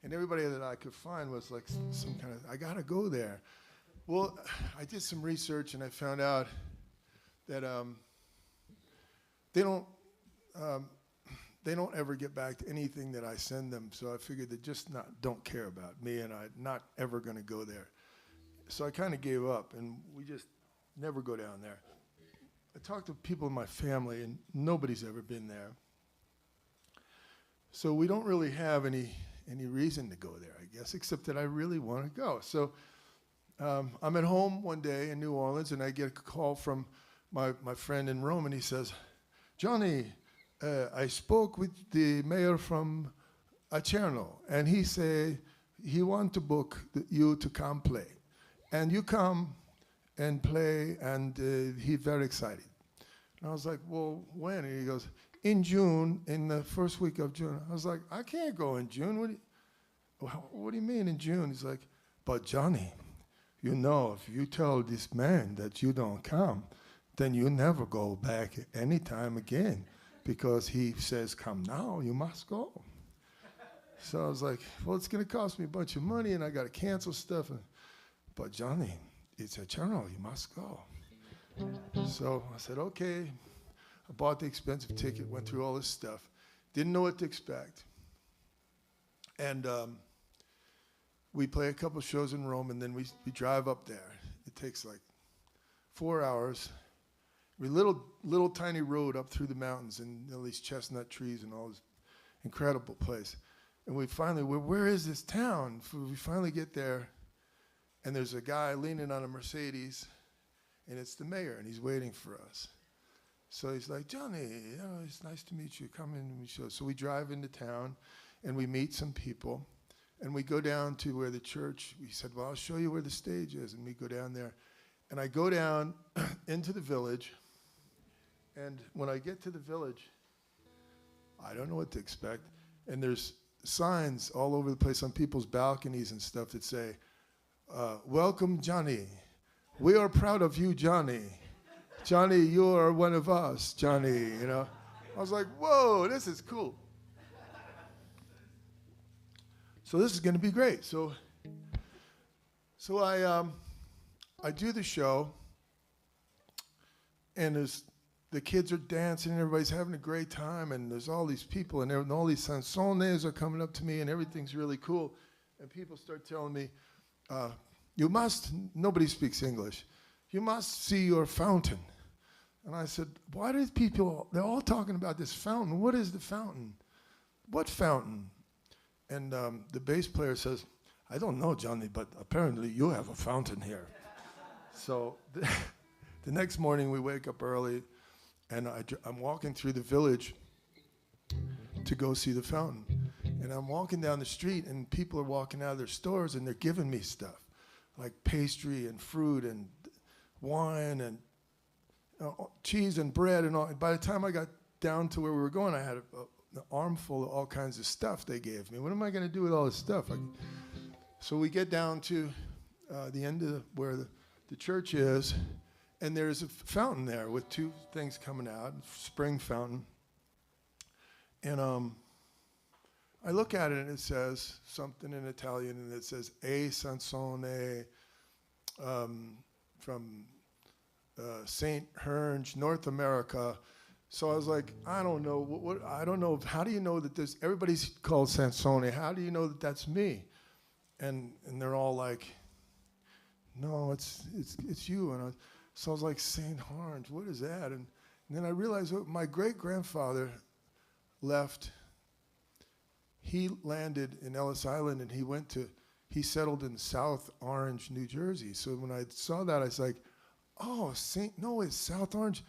and everybody that I could find was like some kind of, I gotta go there. Well, I did some research and I found out that they don't ever get back to anything that I send them, so I figured they just don't care about me, and I'm not ever gonna go there. So I kind of gave up, and we just never go down there. I talked to people in my family, and nobody's ever been there. So we don't really have any reason to go there, I guess, except that I really want to go. So I'm at home one day in New Orleans, and I get a call from my friend in Rome, and he says, Johnny, I spoke with the mayor from Acerno, and he said he wants to book you to come play. And you come and play, and he's very excited. And I was like, well, when? And he goes, in June, in the first week of June. I was like, I can't go in June. What do you mean in June? He's like, but Johnny, you know, if you tell this man that you don't come, then you never go back anytime again, because he says, come now, you must go. So I was like, well, it's going to cost me a bunch of money, and I got to cancel stuff. But Johnny, it's a channel, you must go. So I said, okay. I bought the expensive ticket, went through all this stuff, didn't know what to expect. And we play a couple shows in Rome, and then we drive up there. It takes like 4 hours. We little tiny road up through the mountains and all these chestnut trees and all this incredible place. And we finally, where is this town? We finally get there, and there's a guy leaning on a Mercedes, and it's the mayor, and he's waiting for us. So he's like, Johnny, it's nice to meet you. Come in and we show. So we drive into town, and we meet some people, and we go down to where the church, we said, well, I'll show you where the stage is, and we go down there. And I go down into the village, and when I get to the village, I don't know what to expect, and there's signs all over the place on people's balconies and stuff that say, welcome, Johnny. We are proud of you, Johnny. Johnny, you are one of us, Johnny, you know. I was like, whoa, this is cool. So this is going to be great. So I do the show, and the kids are dancing, and everybody's having a great time, and there's all these people, and all these Sansones are coming up to me, and everything's really cool. And people start telling me, you must, nobody speaks English, you must see your fountain. And I said, why do people, they're all talking about this fountain. What is the fountain? What fountain? And the bass player says, I don't know, Johnny, but apparently you have a fountain here. So the next morning we wake up early, and I'm walking through the village to go see the fountain. And I'm walking down the street, and people are walking out of their stores, and they're giving me stuff, like pastry and fruit and wine and cheese and bread and all. And by the time I got down to where we were going, I had an armful of all kinds of stuff they gave me. What am I going to do with all this stuff? So we get down to the end of where the church is, and there's a fountain there with two things coming out, spring fountain. And I look at it, and it says something in Italian, and it says, A Sansone, from St. Hernge, North America. So I was like, I don't know. I don't know. How do you know that there's, everybody's called Sansone. How do you know that that's me? And they're all like, no, it's you. And so I was like, St. Hernge, what is that? And then I realized my great-grandfather left. He landed in Ellis Island, and he settled in South Orange, New Jersey. So when I saw that, I was like, oh, it's South Orange.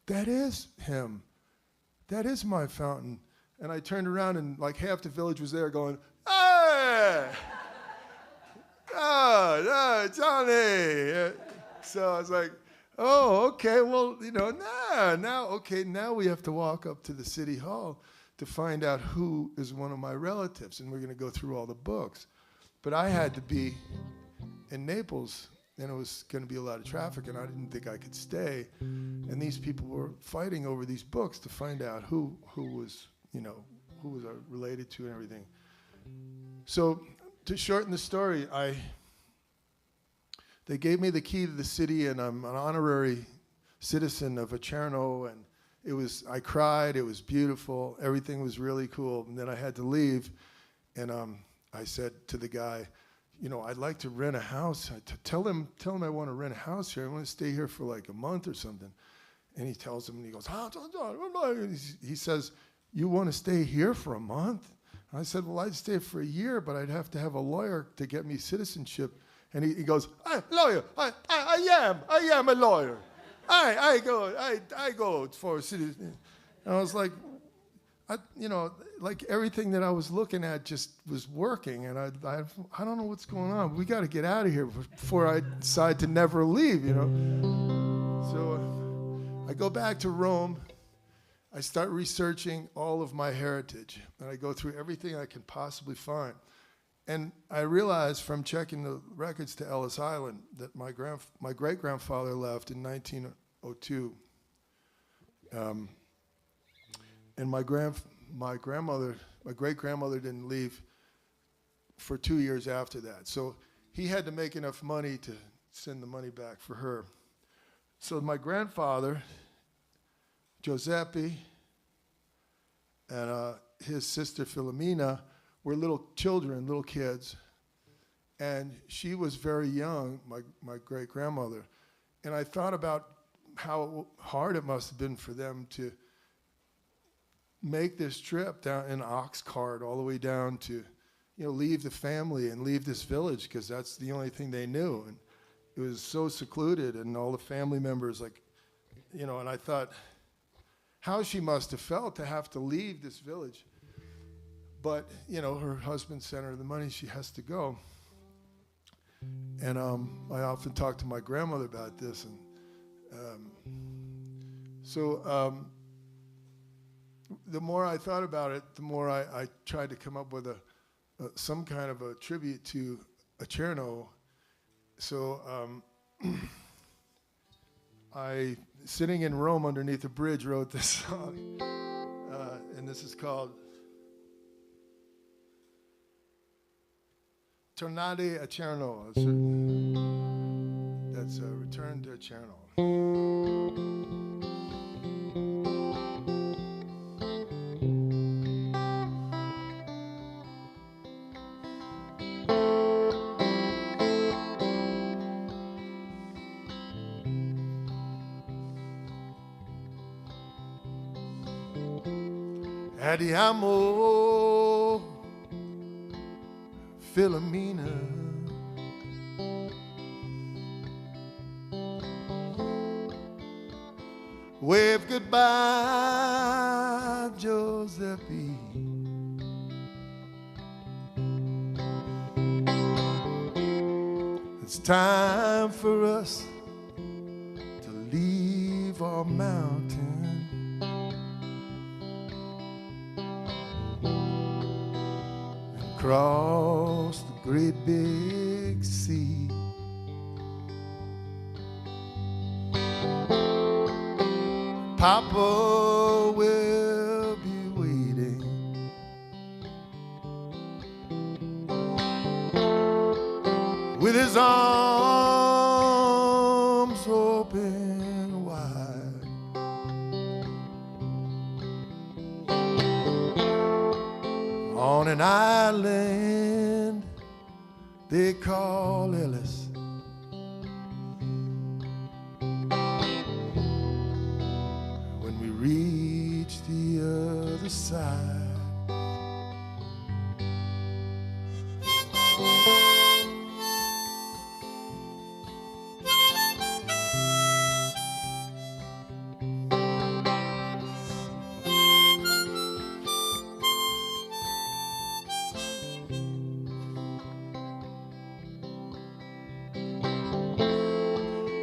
That is him. That is my fountain. And I turned around, and like half the village was there going, hey! Oh, Johnny! So I was like, oh, okay, well, now we have to walk up to the city hall to find out who is one of my relatives, and we're going to go through all the books. But I had to be in Naples, and it was going to be a lot of traffic, and I didn't think I could stay. And these people were fighting over these books to find out who was related to and everything. So to shorten the story, they gave me the key to the city, and I'm an honorary citizen of Acerno, and I cried, it was beautiful, everything was really cool. And then I had to leave, and I said to the guy, I'd like to rent a house. Tell him I want to rent a house here. I want to stay here for like a month or something. And he tells him, and he goes, he says, you want to stay here for a month? And I said, well, I'd stay for a year, but I'd have to have a lawyer to get me citizenship. And he goes, lawyer, I am a lawyer. I go for citizenship. And I was like, like everything that I was looking at just was working, and I don't know what's going on. We got to get out of here before I decide to never leave, you know. So I go back to Rome. I start researching all of my heritage, and I go through everything I can possibly find. And I realized from checking the records to Ellis Island that my great-grandfather left in 1902. And my great-grandmother didn't leave for 2 years after that. So he had to make enough money to send the money back for her. So my grandfather, Giuseppe, and his sister Filomena were little children, little kids. And she was very young, my great-grandmother. And I thought about how hard it must have been for them to make this trip down in an ox cart all the way down to, you know, leave the family and leave this village, because that's the only thing they knew. And it was so secluded, and all the family members, like, you know, and I thought how she must have felt to have to leave this village. But, you know, her husband sent her the money, she has to go. And I often talk to my grandmother about this. And the more I thought about it, the more I tried to come up with some kind of a tribute to Acerno. So I, sitting in Rome underneath a bridge, wrote this song. And this is called Tornate Acerno. That's a return to Acerno. Andiamo, Filomena. Wave goodbye, Giuseppe. It's time for us to leave our mountain and cross the great big sea. Papa will be waiting. With his arms open wide. On an island they call Ellis. Reach the other side.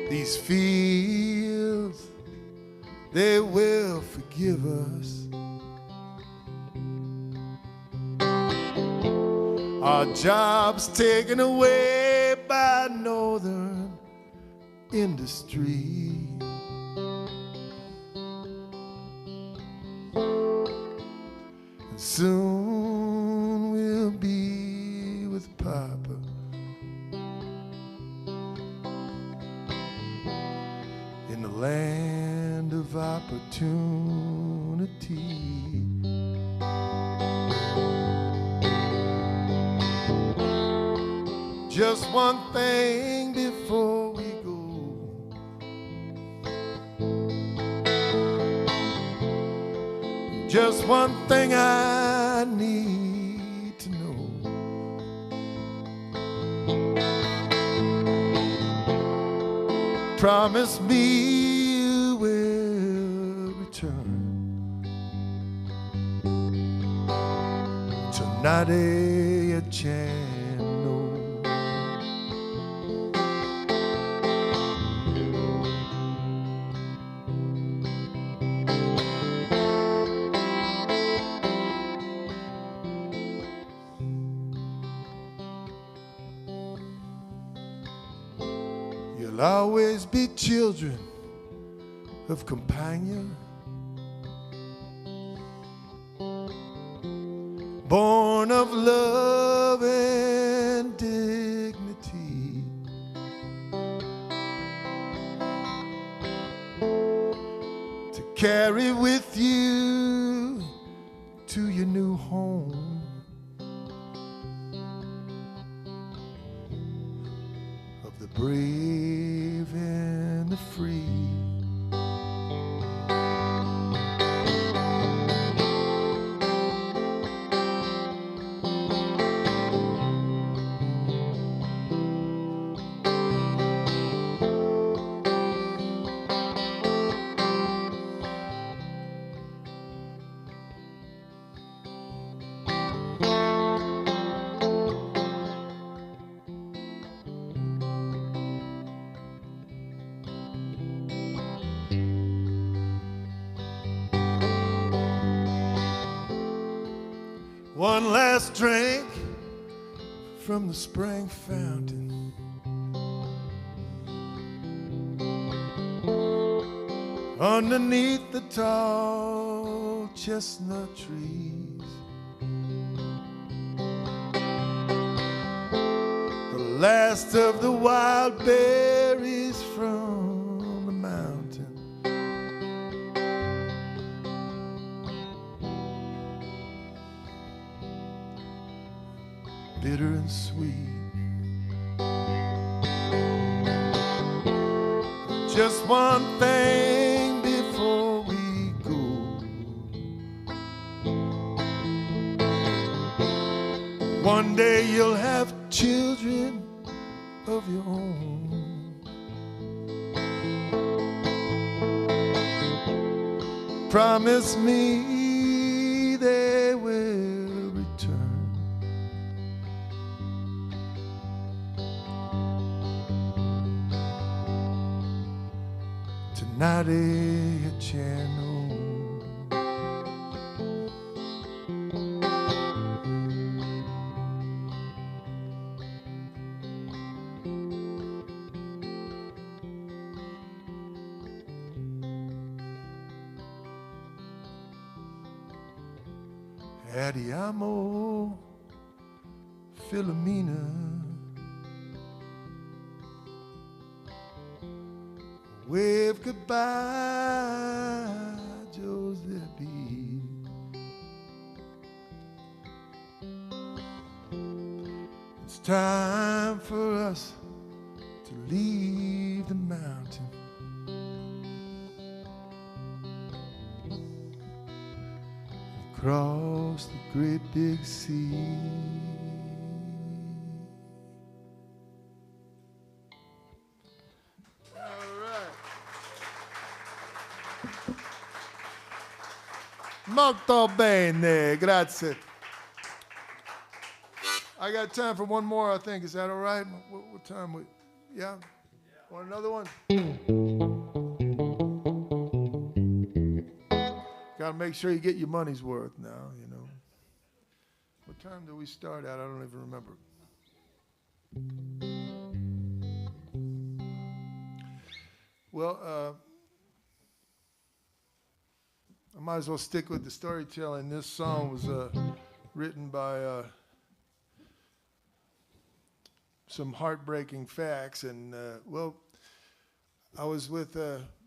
These fields, they will forgive us. Our jobs taken away by northern industry. And soon we'll be with Papa. In the land of opportunity. Just one thing before we go. Just one thing I need to know. Promise me you will return. Nade Channel. You'll always be children of companion, born of love and dignity, to carry with you to your new home. Of the brave and the free. One last drink from the spring fountain, underneath the tall chestnut trees. The last of the wild berries from the mountain. Bitter and sweet. Just one thing before we go. One day you'll have children of your own. Promise me they will return. Nade Channel. Adiamo, Philomena. Wave goodbye, Josephine. It's time for us to leave the mountain. Across the great big sea. Molto bene, grazie. I got time for one more, I think. Is that all right? What time? Yeah? Want another one? Got to make sure you get your money's worth now, you know. What time do we start at? I don't even remember. Well, I might as well stick with the storytelling. This song was written by some heartbreaking facts. And, well, I was with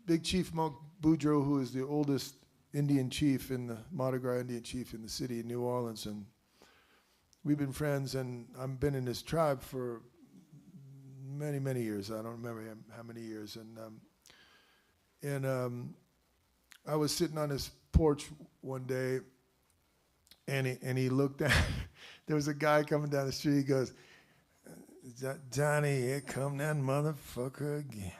Big Chief Monk Boudreaux, who is the oldest Indian chief in the Mardi Gras Indian chief in the city of New Orleans. And we've been friends, and I've been in this tribe for many, many years. I don't remember how many years. And I was sitting on his porch one day, and he looked at, there was a guy coming down the street. He goes, "Johnny, here come that motherfucker again."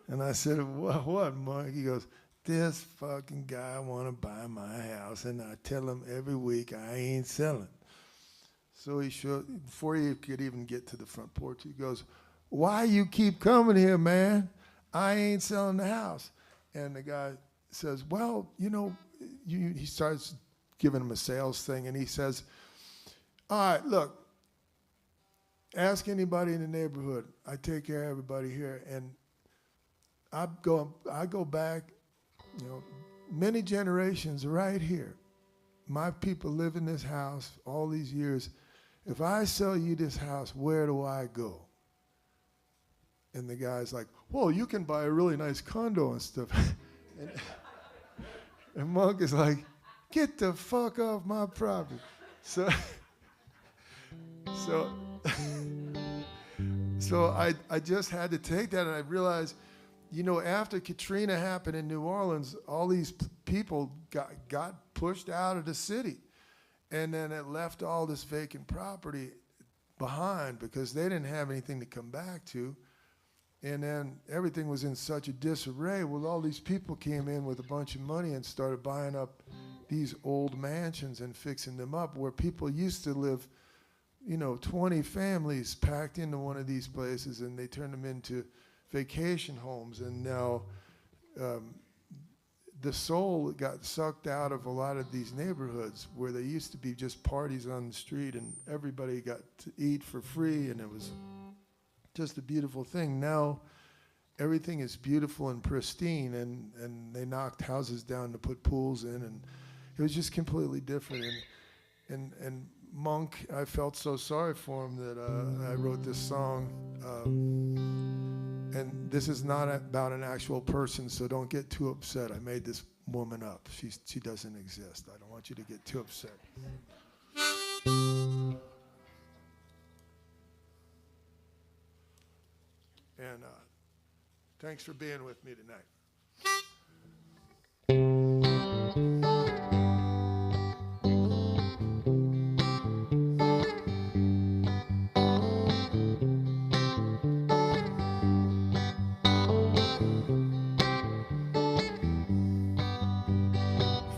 And I said, what, Mark? He goes, "This fucking guy want to buy my house, and I tell him every week I ain't selling." So he showed, before he could even get to the front porch, he goes, "Why you keep coming here, man? I ain't selling the house." And the guy says, "Well, you know," he starts giving him a sales thing, and he says, "All right, look, ask anybody in the neighborhood. I take care of everybody here, and I go back, you know, many generations right here. My people live in this house all these years. If I sell you this house, where do I go?" And the guy's like, "Well, you can buy a really nice condo and stuff." and Monk is like, "Get the fuck off my property." So I just had to take that, and I realized, you know, after Katrina happened in New Orleans, all these people got pushed out of the city. And then it left all this vacant property behind because they didn't have anything to come back to. And then everything was in such a disarray. Well, all these people came in with a bunch of money and started buying up these old mansions and fixing them up where people used to live, you know, 20 families packed into one of these places, and they turned them into vacation homes. And now the soul got sucked out of a lot of these neighborhoods where they used to be just parties on the street and everybody got to eat for free, and it was just a beautiful thing. Now everything is beautiful and pristine, and they knocked houses down to put pools in, and it was just completely different. And Monk, I felt so sorry for him that I wrote this song. And this is not about an actual person, so don't get too upset. I made this woman up. She doesn't exist. I don't want you to get too upset. And thanks for being with me tonight.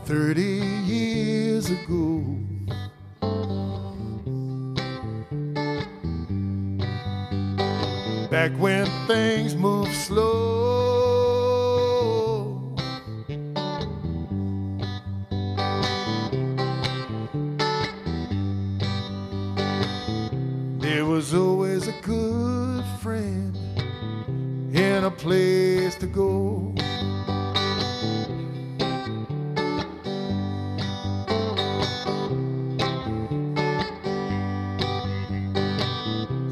30 years ago, back when things moved slow, there was always a good friend and a place to go.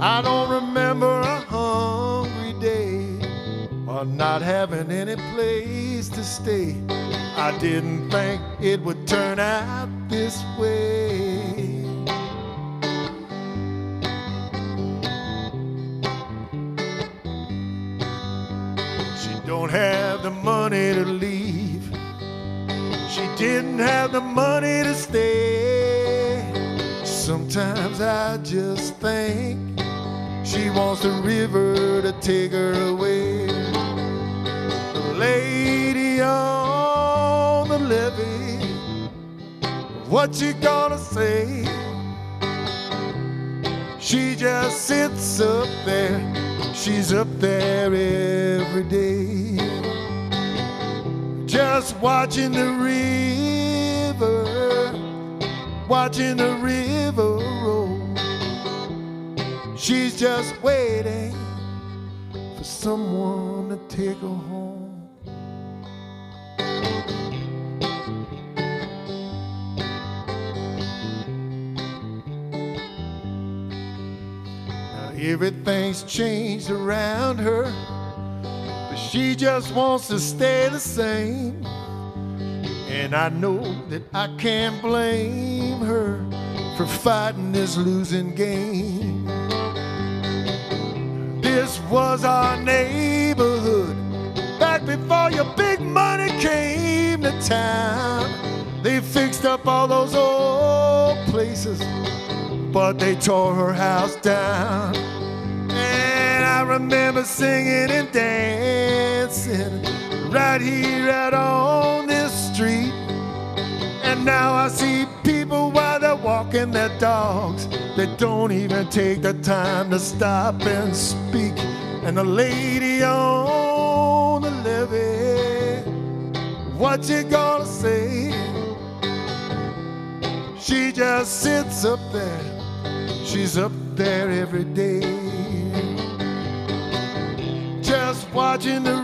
I don't remember a hungry day or not having any place to stay. I didn't think it would turn out this way. She don't have the money to leave. She didn't have the money to stay. Sometimes I just think she wants the river to take her away. The lady on the levee, what you gonna say? She just sits up there, she's up there every day, just watching the river, watching the river roll. She's just waiting for someone to take her home. Now everything's changed around her, but she just wants to stay the same. And I know that I can't blame her for fighting this losing game. This was our neighborhood back before your big money came to town. They fixed up all those old places, but they tore her house down. And I remember singing and dancing right here, right on this street. And now I see people while they're walking their dogs, They don't even take the time to stop and speak. And the lady on the levee, what you gonna say? She just sits up there. She's up there every day, just watching the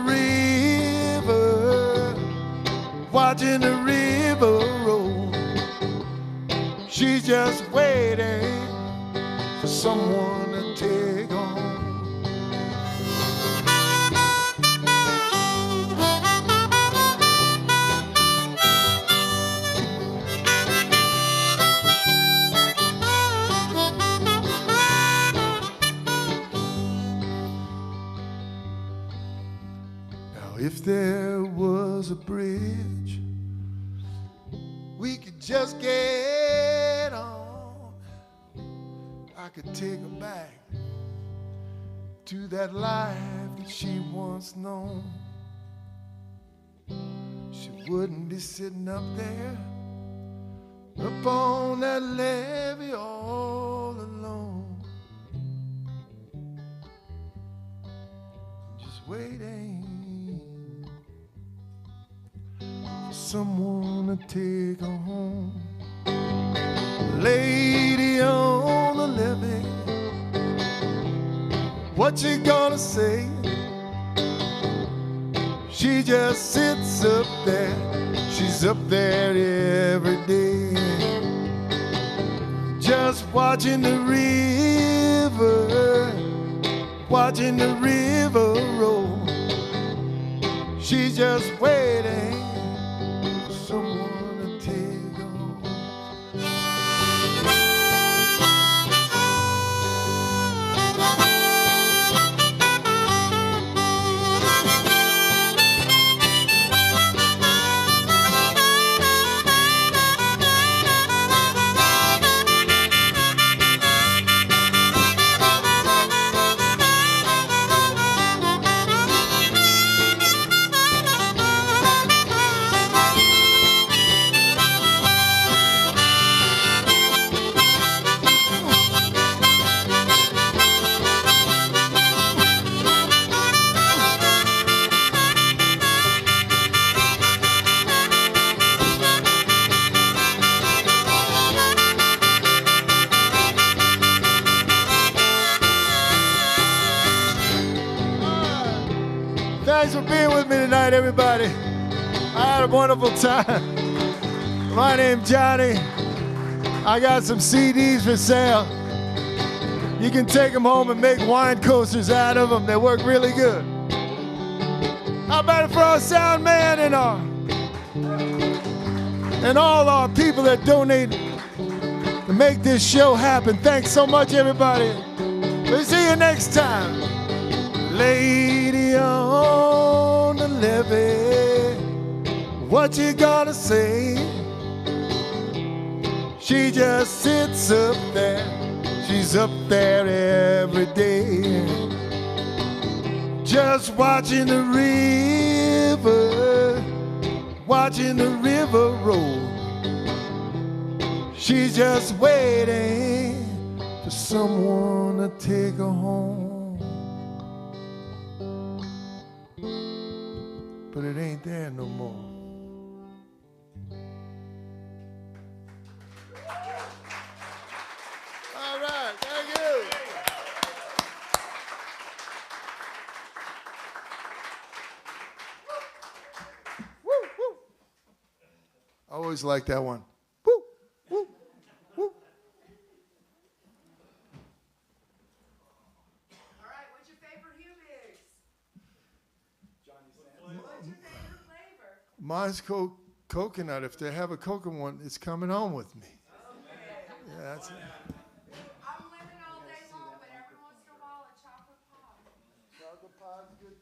river, watching the river roll. She's just waiting for someone to take on. If there was a bridge we could just get on, I could take her back to that life that she once known. She wouldn't be sitting up there up on that levee all alone, just waiting someone to take her home. Lady on the levee, what you gonna say? She just sits up there. She's up there every day, just watching the river, watching the river roll. She's just waiting someone to take on. Thanks for being with me tonight, everybody. I had a wonderful time. My name's Johnny. I got some CDs for sale. You can take them home and make wine coasters out of them. They work really good. How about it for our sound man and all our people that donate to make this show happen? Thanks so much, everybody. We'll see you next time. Lady on the levee, what you gonna say? She just sits up there. She's up there every day, just watching the river, watching the river roll. She's just waiting for someone to take her home. But it ain't there no more. All right, thank you. Woo, woo. I always like that one. Woo, woo, woo.
All right, what's your favorite hummus? What's your favorite flavor?
Mine's coconut. If they have a coconut one, it's coming on with me.
Okay.
Yeah, that's it.
I'm lemon all day long, but every once in a while a chocolate pie.
Chocolate pie's good.